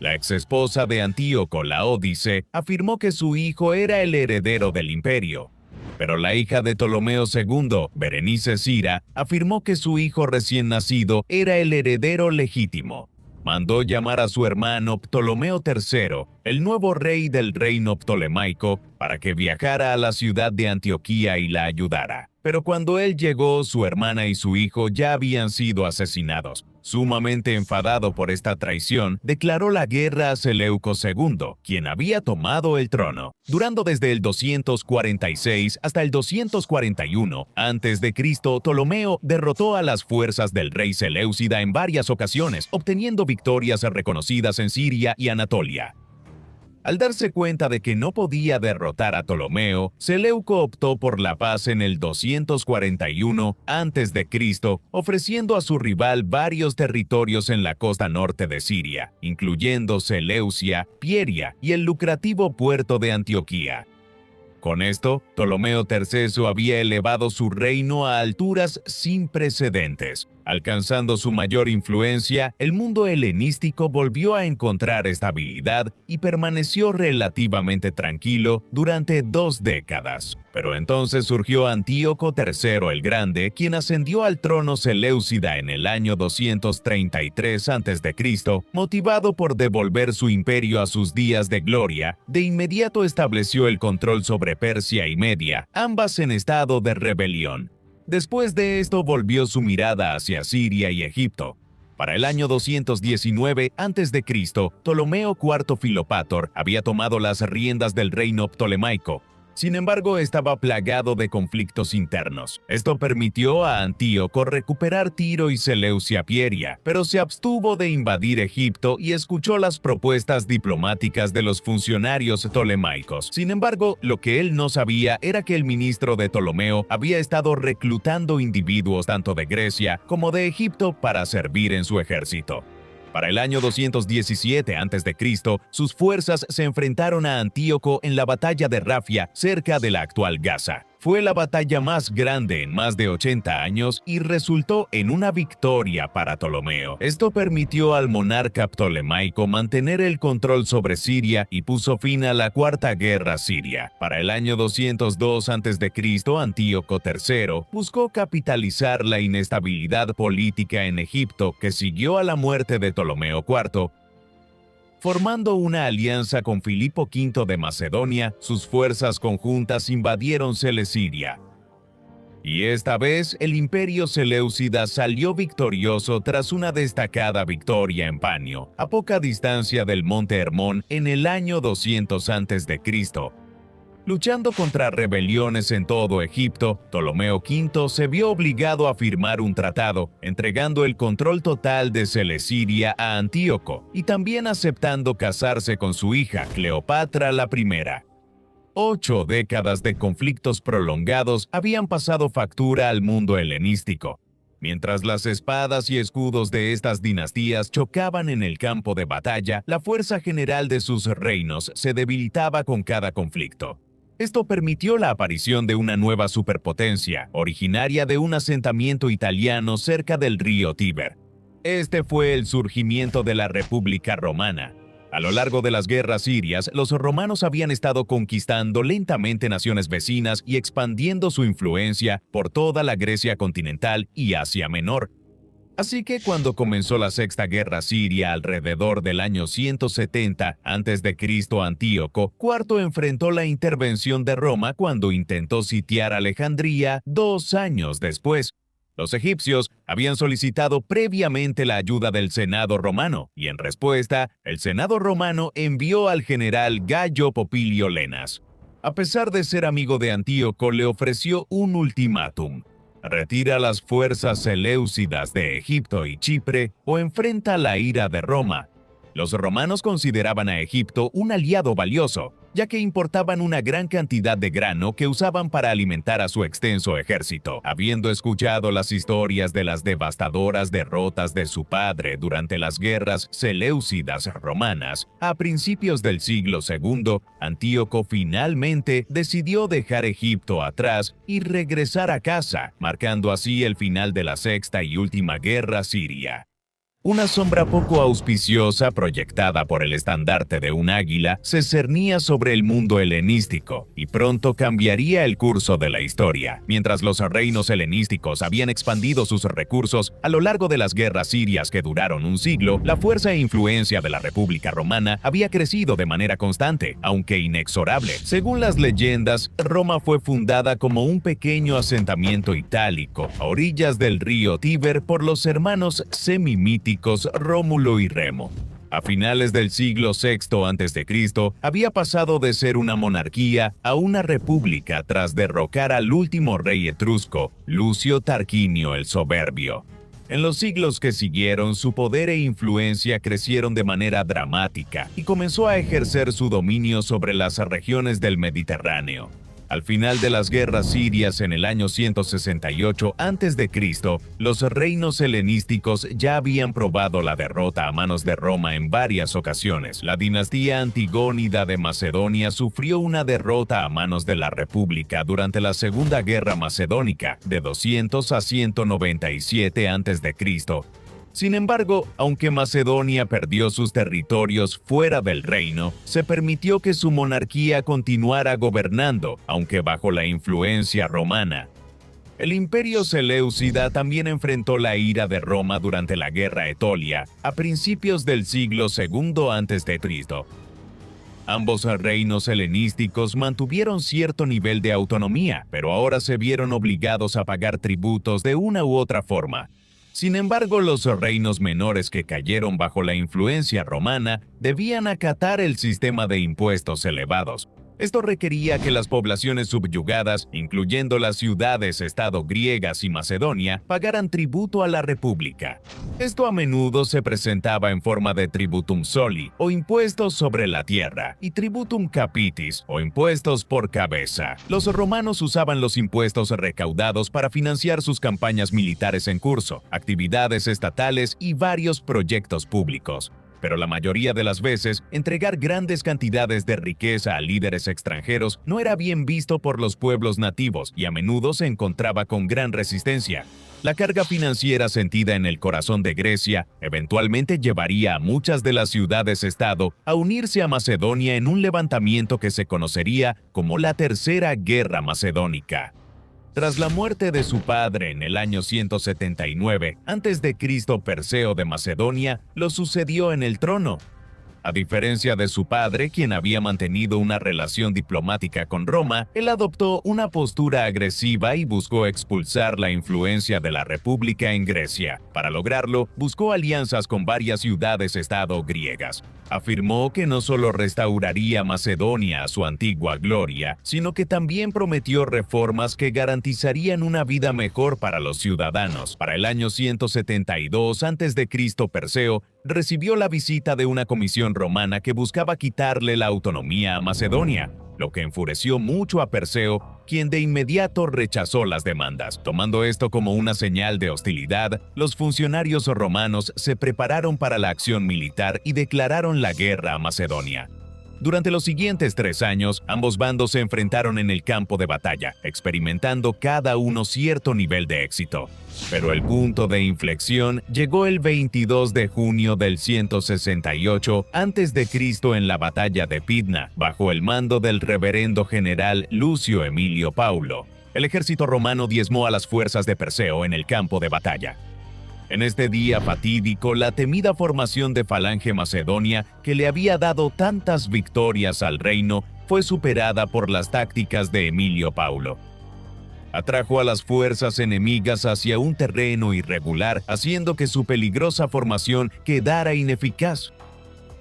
La exesposa de Antíoco, Laódice, afirmó que su hijo era el heredero del imperio. Pero la hija de Ptolomeo II, Berenice Sira, afirmó que su hijo recién nacido era el heredero legítimo. Mandó llamar a su hermano Ptolomeo III, el nuevo rey del reino ptolemaico, para que viajara a la ciudad de Antioquía y la ayudara. Pero cuando él llegó, su hermana y su hijo ya habían sido asesinados. Sumamente enfadado por esta traición, declaró la guerra a Seleuco II, quien había tomado el trono. Durando desde el 246 hasta el 241 a.C., Ptolomeo derrotó a las fuerzas del rey Seleucida en varias ocasiones, obteniendo victorias reconocidas en Siria y Anatolia. Al darse cuenta de que no podía derrotar a Ptolomeo, Seleuco optó por la paz en el 241 a.C., ofreciendo a su rival varios territorios en la costa norte de Siria, incluyendo Seleucia, Pieria y el lucrativo puerto de Antioquía. Con esto, Ptolomeo III había elevado su reino a alturas sin precedentes. Alcanzando su mayor influencia, el mundo helenístico volvió a encontrar estabilidad y permaneció relativamente tranquilo durante 2 décadas. Pero entonces surgió Antíoco III el Grande, quien ascendió al trono seleucida en el año 233 a.C., motivado por devolver su imperio a sus días de gloria. De inmediato estableció el control sobre Persia y Media, ambas en estado de rebelión. Después de esto volvió su mirada hacia Siria y Egipto. Para el año 219 a.C., Ptolomeo IV Filopator había tomado las riendas del reino ptolemaico. Sin embargo, estaba plagado de conflictos internos. Esto permitió a Antíoco recuperar Tiro y Seleucia Pieria, pero se abstuvo de invadir Egipto y escuchó las propuestas diplomáticas de los funcionarios ptolemaicos. Sin embargo, lo que él no sabía era que el ministro de Ptolomeo había estado reclutando individuos tanto de Grecia como de Egipto para servir en su ejército. Para el año 217 a.C., sus fuerzas se enfrentaron a Antíoco en la batalla de Rafia, cerca de la actual Gaza. Fue la batalla más grande en más de 80 años y resultó en una victoria para Ptolomeo. Esto permitió al monarca ptolemaico mantener el control sobre Siria y puso fin a la Cuarta Guerra Siria. Para el año 202 a.C., Antíoco III buscó capitalizar la inestabilidad política en Egipto que siguió a la muerte de Ptolomeo IV. Formando una alianza con Filipo V de Macedonia, sus fuerzas conjuntas invadieron Celesyria. Y esta vez el imperio seleucida salió victorioso tras una destacada victoria en Panio, a poca distancia del monte Hermón en el año 200 a.C. Luchando contra rebeliones en todo Egipto, Ptolomeo V se vio obligado a firmar un tratado, entregando el control total de Celesyria a Antíoco y también aceptando casarse con su hija, Cleopatra I. 8 décadas de conflictos prolongados habían pasado factura al mundo helenístico. Mientras las espadas y escudos de estas dinastías chocaban en el campo de batalla, la fuerza general de sus reinos se debilitaba con cada conflicto. Esto permitió la aparición de una nueva superpotencia, originaria de un asentamiento italiano cerca del río Tíber. Este fue el surgimiento de la República Romana. A lo largo de las guerras sirias, los romanos habían estado conquistando lentamente naciones vecinas y expandiendo su influencia por toda la Grecia continental y Asia Menor. Así que cuando comenzó la Sexta Guerra Siria alrededor del año 170 a.C., Antíoco IV enfrentó la intervención de Roma cuando intentó sitiar Alejandría 2 años después. Los egipcios habían solicitado previamente la ayuda del Senado romano y en respuesta, el Senado romano envió al general Gayo Popilio Lenas. A pesar de ser amigo de Antíoco, le ofreció un ultimátum: retira las fuerzas seleucidas de Egipto y Chipre o enfrenta la ira de Roma. Los romanos consideraban a Egipto un aliado valioso, ya que importaban una gran cantidad de grano que usaban para alimentar a su extenso ejército. Habiendo escuchado las historias de las devastadoras derrotas de su padre durante las guerras seleucidas romanas, a principios del siglo II, Antíoco finalmente decidió dejar Egipto atrás y regresar a casa, marcando así el final de la Sexta y última guerra siria. Una sombra poco auspiciosa proyectada por el estandarte de un águila se cernía sobre el mundo helenístico y pronto cambiaría el curso de la historia. Mientras los reinos helenísticos habían expandido sus recursos a lo largo de las guerras sirias que duraron un siglo, la fuerza e influencia de la República Romana había crecido de manera constante, aunque inexorable. Según las leyendas, Roma fue fundada como un pequeño asentamiento itálico a orillas del río Tíber por los hermanos semimíticos Rómulo y Remo. A finales del siglo VI a.C., había pasado de ser una monarquía a una república tras derrocar al último rey etrusco, Lucio Tarquinio el Soberbio. En los siglos que siguieron, su poder e influencia crecieron de manera dramática y comenzó a ejercer su dominio sobre las regiones del Mediterráneo. Al final de las guerras sirias en el año 168 a.C., los reinos helenísticos ya habían probado la derrota a manos de Roma en varias ocasiones. La dinastía antigónida de Macedonia sufrió una derrota a manos de la República durante la Segunda Guerra Macedónica, de 200 a 197 a.C. Sin embargo, aunque Macedonia perdió sus territorios fuera del reino, se permitió que su monarquía continuara gobernando, aunque bajo la influencia romana. El imperio seleucida también enfrentó la ira de Roma durante la Guerra Etolia, a principios del siglo II a.C. Ambos reinos helenísticos mantuvieron cierto nivel de autonomía, pero ahora se vieron obligados a pagar tributos de una u otra forma. Sin embargo, los reinos menores que cayeron bajo la influencia romana debían acatar el sistema de impuestos elevados. Esto requería que las poblaciones subyugadas, incluyendo las ciudades-estado griegas y Macedonia, pagaran tributo a la República. Esto a menudo se presentaba en forma de tributum soli, o impuestos sobre la tierra, y tributum capitis, o impuestos por cabeza. Los romanos usaban los impuestos recaudados para financiar sus campañas militares en curso, actividades estatales y varios proyectos públicos. Pero la mayoría de las veces, entregar grandes cantidades de riqueza a líderes extranjeros no era bien visto por los pueblos nativos y a menudo se encontraba con gran resistencia. La carga financiera sentida en el corazón de Grecia eventualmente llevaría a muchas de las ciudades-estado a unirse a Macedonia en un levantamiento que se conocería como la Tercera Guerra Macedónica. Tras la muerte de su padre en el año 179 a.C., Perseo de Macedonia lo sucedió en el trono. A diferencia de su padre, quien había mantenido una relación diplomática con Roma, él adoptó una postura agresiva y buscó expulsar la influencia de la República en Grecia. Para lograrlo, buscó alianzas con varias ciudades-estado griegas. Afirmó que no solo restauraría Macedonia a su antigua gloria, sino que también prometió reformas que garantizarían una vida mejor para los ciudadanos. Para el año 172 a.C., Perseo recibió la visita de una comisión romana que buscaba quitarle la autonomía a Macedonia. lo que enfureció mucho a Perseo, quien de inmediato rechazó las demandas. Tomando esto como una señal de hostilidad, los funcionarios romanos se prepararon para la acción militar y declararon la guerra a Macedonia. Durante los siguientes 3 años, ambos bandos se enfrentaron en el campo de batalla, experimentando cada uno cierto nivel de éxito. Pero el punto de inflexión llegó el 22 de junio del 168 a.C. en la batalla de Pydna, bajo el mando del reverendo general Lucio Emilio Paulo. El ejército romano diezmó a las fuerzas de Perseo en el campo de batalla. En este día fatídico, la temida formación de Falange Macedonia, que le había dado tantas victorias al reino, fue superada por las tácticas de Emilio Paulo. Atrajo a las fuerzas enemigas hacia un terreno irregular, haciendo que su peligrosa formación quedara ineficaz.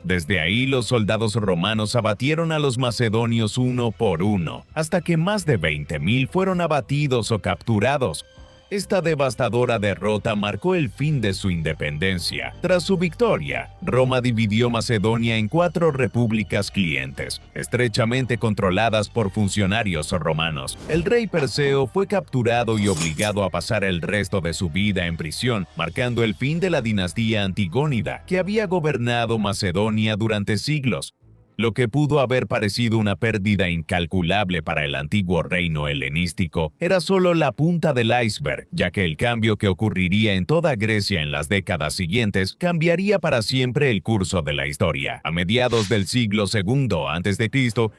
Desde ahí, los soldados romanos abatieron a los macedonios uno por uno, hasta que más de 20.000 fueron abatidos o capturados. Esta devastadora derrota marcó el fin de su independencia. Tras su victoria, Roma dividió Macedonia en 4 repúblicas clientes, estrechamente controladas por funcionarios romanos. El rey Perseo fue capturado y obligado a pasar el resto de su vida en prisión, marcando el fin de la dinastía antigónida, que había gobernado Macedonia durante siglos. Lo que pudo haber parecido una pérdida incalculable para el antiguo reino helenístico era solo la punta del iceberg, ya que el cambio que ocurriría en toda Grecia en las décadas siguientes cambiaría para siempre el curso de la historia. A mediados del siglo II a.C.,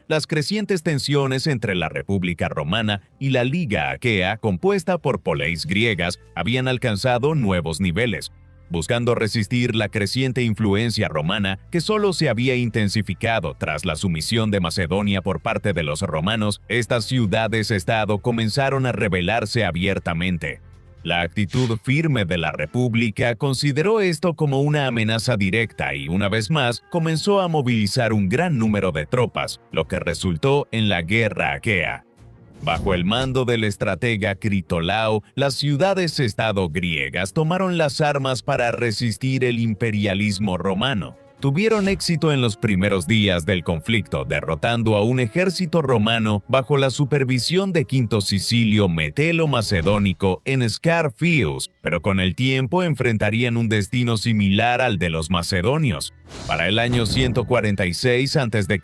las crecientes tensiones entre la República Romana y la Liga Aquea, compuesta por poleis griegas, habían alcanzado nuevos niveles. Buscando resistir la creciente influencia romana que solo se había intensificado tras la sumisión de Macedonia por parte de los romanos, estas ciudades-estado comenzaron a rebelarse abiertamente. La actitud firme de la República consideró esto como una amenaza directa y, una vez más, comenzó a movilizar un gran número de tropas, lo que resultó en la Guerra Aquea. Bajo el mando del estratega Critolao, las ciudades-estado griegas tomaron las armas para resistir el imperialismo romano. Tuvieron éxito en los primeros días del conflicto, derrotando a un ejército romano bajo la supervisión de Quinto Sicilio Metelo Macedónico en Scarfius, pero con el tiempo enfrentarían un destino similar al de los macedonios. Para el año 146 a.C.,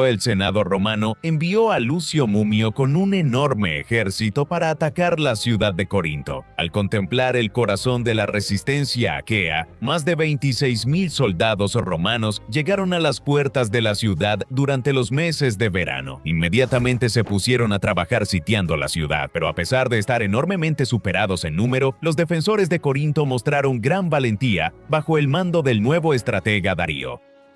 el Senado romano envió a Lucio Mumio con un enorme ejército para atacar la ciudad de Corinto. Al contemplar el corazón de la resistencia aquea, más de 26.000 soldados romanos llegaron a las puertas de la ciudad durante los meses de verano. Inmediatamente se pusieron a trabajar sitiando la ciudad, pero a pesar de estar enormemente superados en número, los defensores de Corinto mostraron gran valentía bajo el mando del nuevo estratega Darío.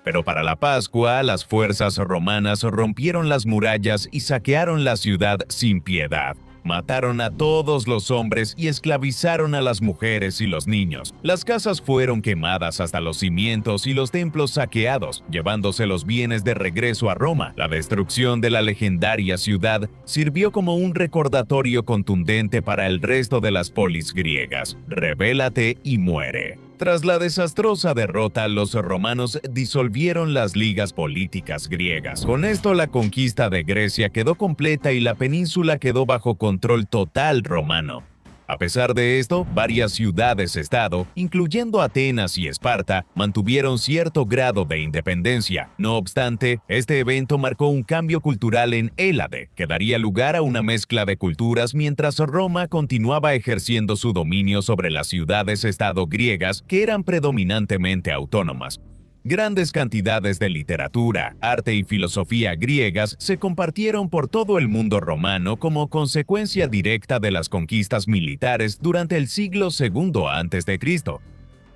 Pero para la Pascua, las fuerzas romanas rompieron las murallas y saquearon la ciudad sin piedad. Mataron a todos los hombres y esclavizaron a las mujeres y los niños. Las casas fueron quemadas hasta los cimientos y los templos saqueados, llevándose los bienes de regreso a Roma. La destrucción de la legendaria ciudad sirvió como un recordatorio contundente para el resto de las polis griegas: rebélate y muere. Tras la desastrosa derrota, los romanos disolvieron las ligas políticas griegas. Con esto, la conquista de Grecia quedó completa y la península quedó bajo control total romano. A pesar de esto, varias ciudades-estado, incluyendo Atenas y Esparta, mantuvieron cierto grado de independencia. No obstante, este evento marcó un cambio cultural en Hélade, que daría lugar a una mezcla de culturas mientras Roma continuaba ejerciendo su dominio sobre las ciudades-estado griegas, que eran predominantemente autónomas. Grandes cantidades de literatura, arte y filosofía griegas se compartieron por todo el mundo romano como consecuencia directa de las conquistas militares durante el siglo II a.C.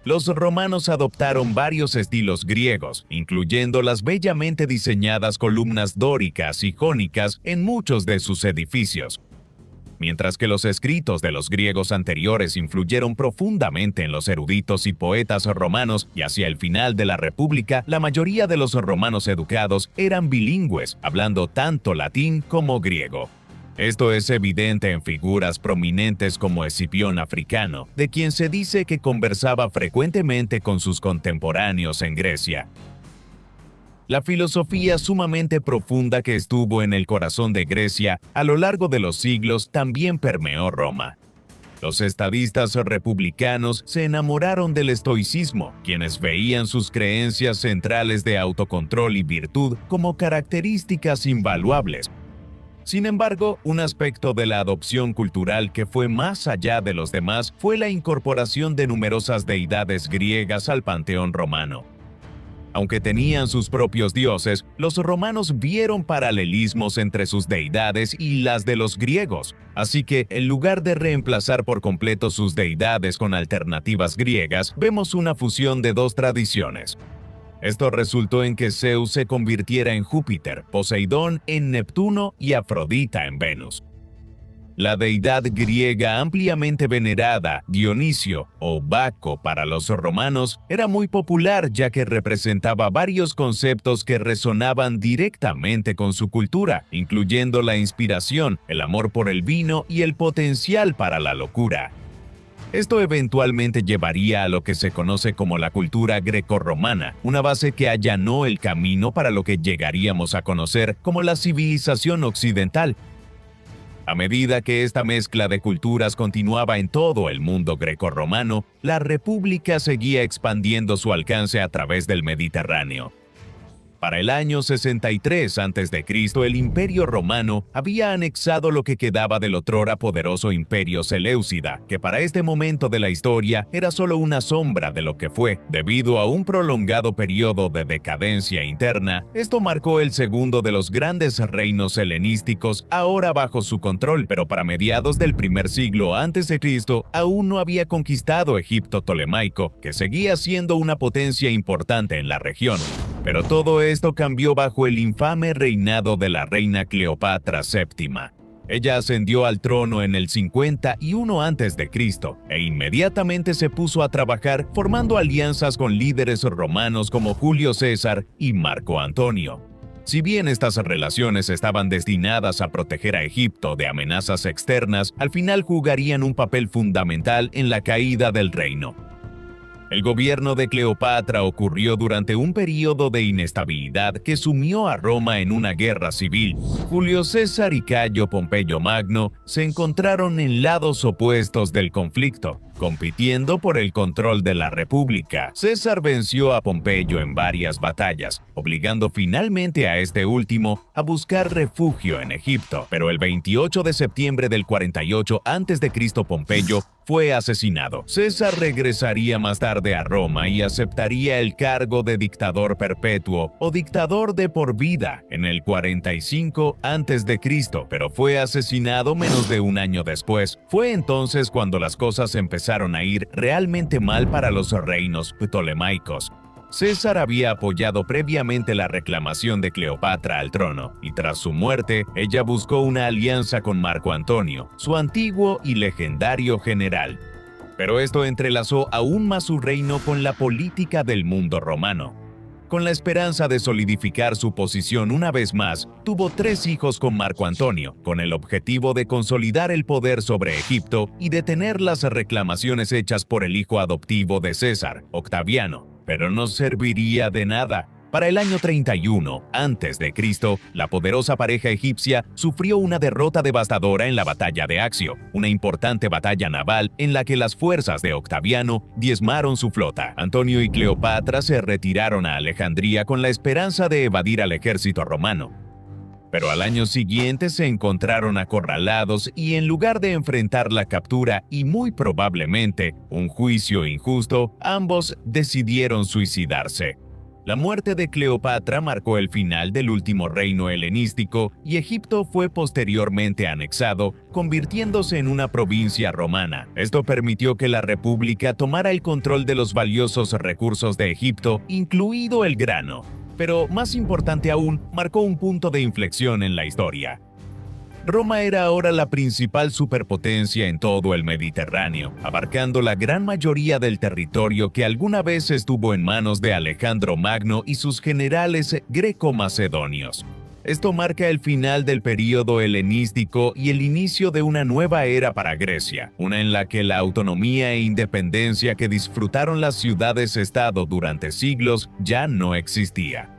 Los romanos adoptaron varios estilos griegos, incluyendo las bellamente diseñadas columnas dóricas y jónicas en muchos de sus edificios. Mientras que los escritos de los griegos anteriores influyeron profundamente en los eruditos y poetas romanos, y hacia el final de la República, la mayoría de los romanos educados eran bilingües, hablando tanto latín como griego. Esto es evidente en figuras prominentes como Escipión Africano, de quien se dice que conversaba frecuentemente con sus contemporáneos en Grecia. La filosofía sumamente profunda que estuvo en el corazón de Grecia a lo largo de los siglos también permeó Roma. Los estadistas republicanos se enamoraron del estoicismo, quienes veían sus creencias centrales de autocontrol y virtud como características invaluables. Sin embargo, un aspecto de la adopción cultural que fue más allá de los demás fue la incorporación de numerosas deidades griegas al panteón romano. Aunque tenían sus propios dioses, los romanos vieron paralelismos entre sus deidades y las de los griegos. Así que, en lugar de reemplazar por completo sus deidades con alternativas griegas, vemos una fusión de dos tradiciones. Esto resultó en que Zeus se convirtiera en Júpiter, Poseidón en Neptuno y Afrodita en Venus. La deidad griega ampliamente venerada, Dionisio o Baco para los romanos, era muy popular ya que representaba varios conceptos que resonaban directamente con su cultura, incluyendo la inspiración, el amor por el vino y el potencial para la locura. Esto eventualmente llevaría a lo que se conoce como la cultura grecorromana, una base que allanó el camino para lo que llegaríamos a conocer como la civilización occidental. A medida que esta mezcla de culturas continuaba en todo el mundo grecorromano, la República seguía expandiendo su alcance a través del Mediterráneo. Para el año 63 a.C., el Imperio Romano había anexado lo que quedaba del otrora poderoso Imperio Seleucida, que para este momento de la historia era solo una sombra de lo que fue. Debido a un prolongado periodo de decadencia interna, esto marcó el segundo de los grandes reinos helenísticos ahora bajo su control, pero para mediados del primer siglo a.C. aún no había conquistado Egipto Ptolemaico, que seguía siendo una potencia importante en la región. Pero todo esto cambió bajo el infame reinado de la reina Cleopatra VII. Ella ascendió al trono en el 51 a.C. e inmediatamente se puso a trabajar formando alianzas con líderes romanos como Julio César y Marco Antonio. Si bien estas relaciones estaban destinadas a proteger a Egipto de amenazas externas, al final jugarían un papel fundamental en la caída del reino. El gobierno de Cleopatra ocurrió durante un período de inestabilidad que sumió a Roma en una guerra civil. Julio César y Cayo Pompeyo Magno se encontraron en lados opuestos del conflicto, compitiendo por el control de la República. César venció a Pompeyo en varias batallas, obligando finalmente a este último a buscar refugio en Egipto. Pero el 28 de septiembre del 48 a.C. Pompeyo fue asesinado. César regresaría más tarde a Roma y aceptaría el cargo de dictador perpetuo o dictador de por vida en el 45 a.C., pero fue asesinado menos de un año después. Fue entonces cuando las cosas empezaron a ir realmente mal para los reinos ptolemaicos. César había apoyado previamente la reclamación de Cleopatra al trono, y tras su muerte, ella buscó una alianza con Marco Antonio, su antiguo y legendario general. Pero esto entrelazó aún más su reino con la política del mundo romano. Con la esperanza de solidificar su posición una vez más, tuvo 3 hijos con Marco Antonio, con el objetivo de consolidar el poder sobre Egipto y detener las reclamaciones hechas por el hijo adoptivo de César, Octaviano. Pero no serviría de nada. Para el año 31 a.C., la poderosa pareja egipcia sufrió una derrota devastadora en la batalla de Accio, una importante batalla naval en la que las fuerzas de Octaviano diezmaron su flota. Antonio y Cleopatra se retiraron a Alejandría con la esperanza de evadir al ejército romano. Pero al año siguiente se encontraron acorralados y en lugar de enfrentar la captura y muy probablemente un juicio injusto, ambos decidieron suicidarse. La muerte de Cleopatra marcó el final del último reino helenístico y Egipto fue posteriormente anexado, convirtiéndose en una provincia romana. Esto permitió que la República tomara el control de los valiosos recursos de Egipto, incluido el grano. Pero más importante aún, marcó un punto de inflexión en la historia. Roma era ahora la principal superpotencia en todo el Mediterráneo, abarcando la gran mayoría del territorio que alguna vez estuvo en manos de Alejandro Magno y sus generales greco-macedonios. Esto marca el final del período helenístico y el inicio de una nueva era para Grecia, una en la que la autonomía e independencia que disfrutaron las ciudades-estado durante siglos ya no existía.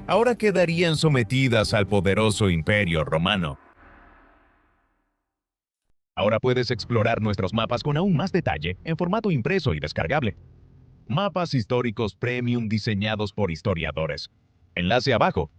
ahora quedarían sometidas al poderoso Imperio Romano. Ahora puedes explorar nuestros mapas con aún más detalle en formato impreso y descargable. Mapas históricos premium diseñados por historiadores. Enlace abajo.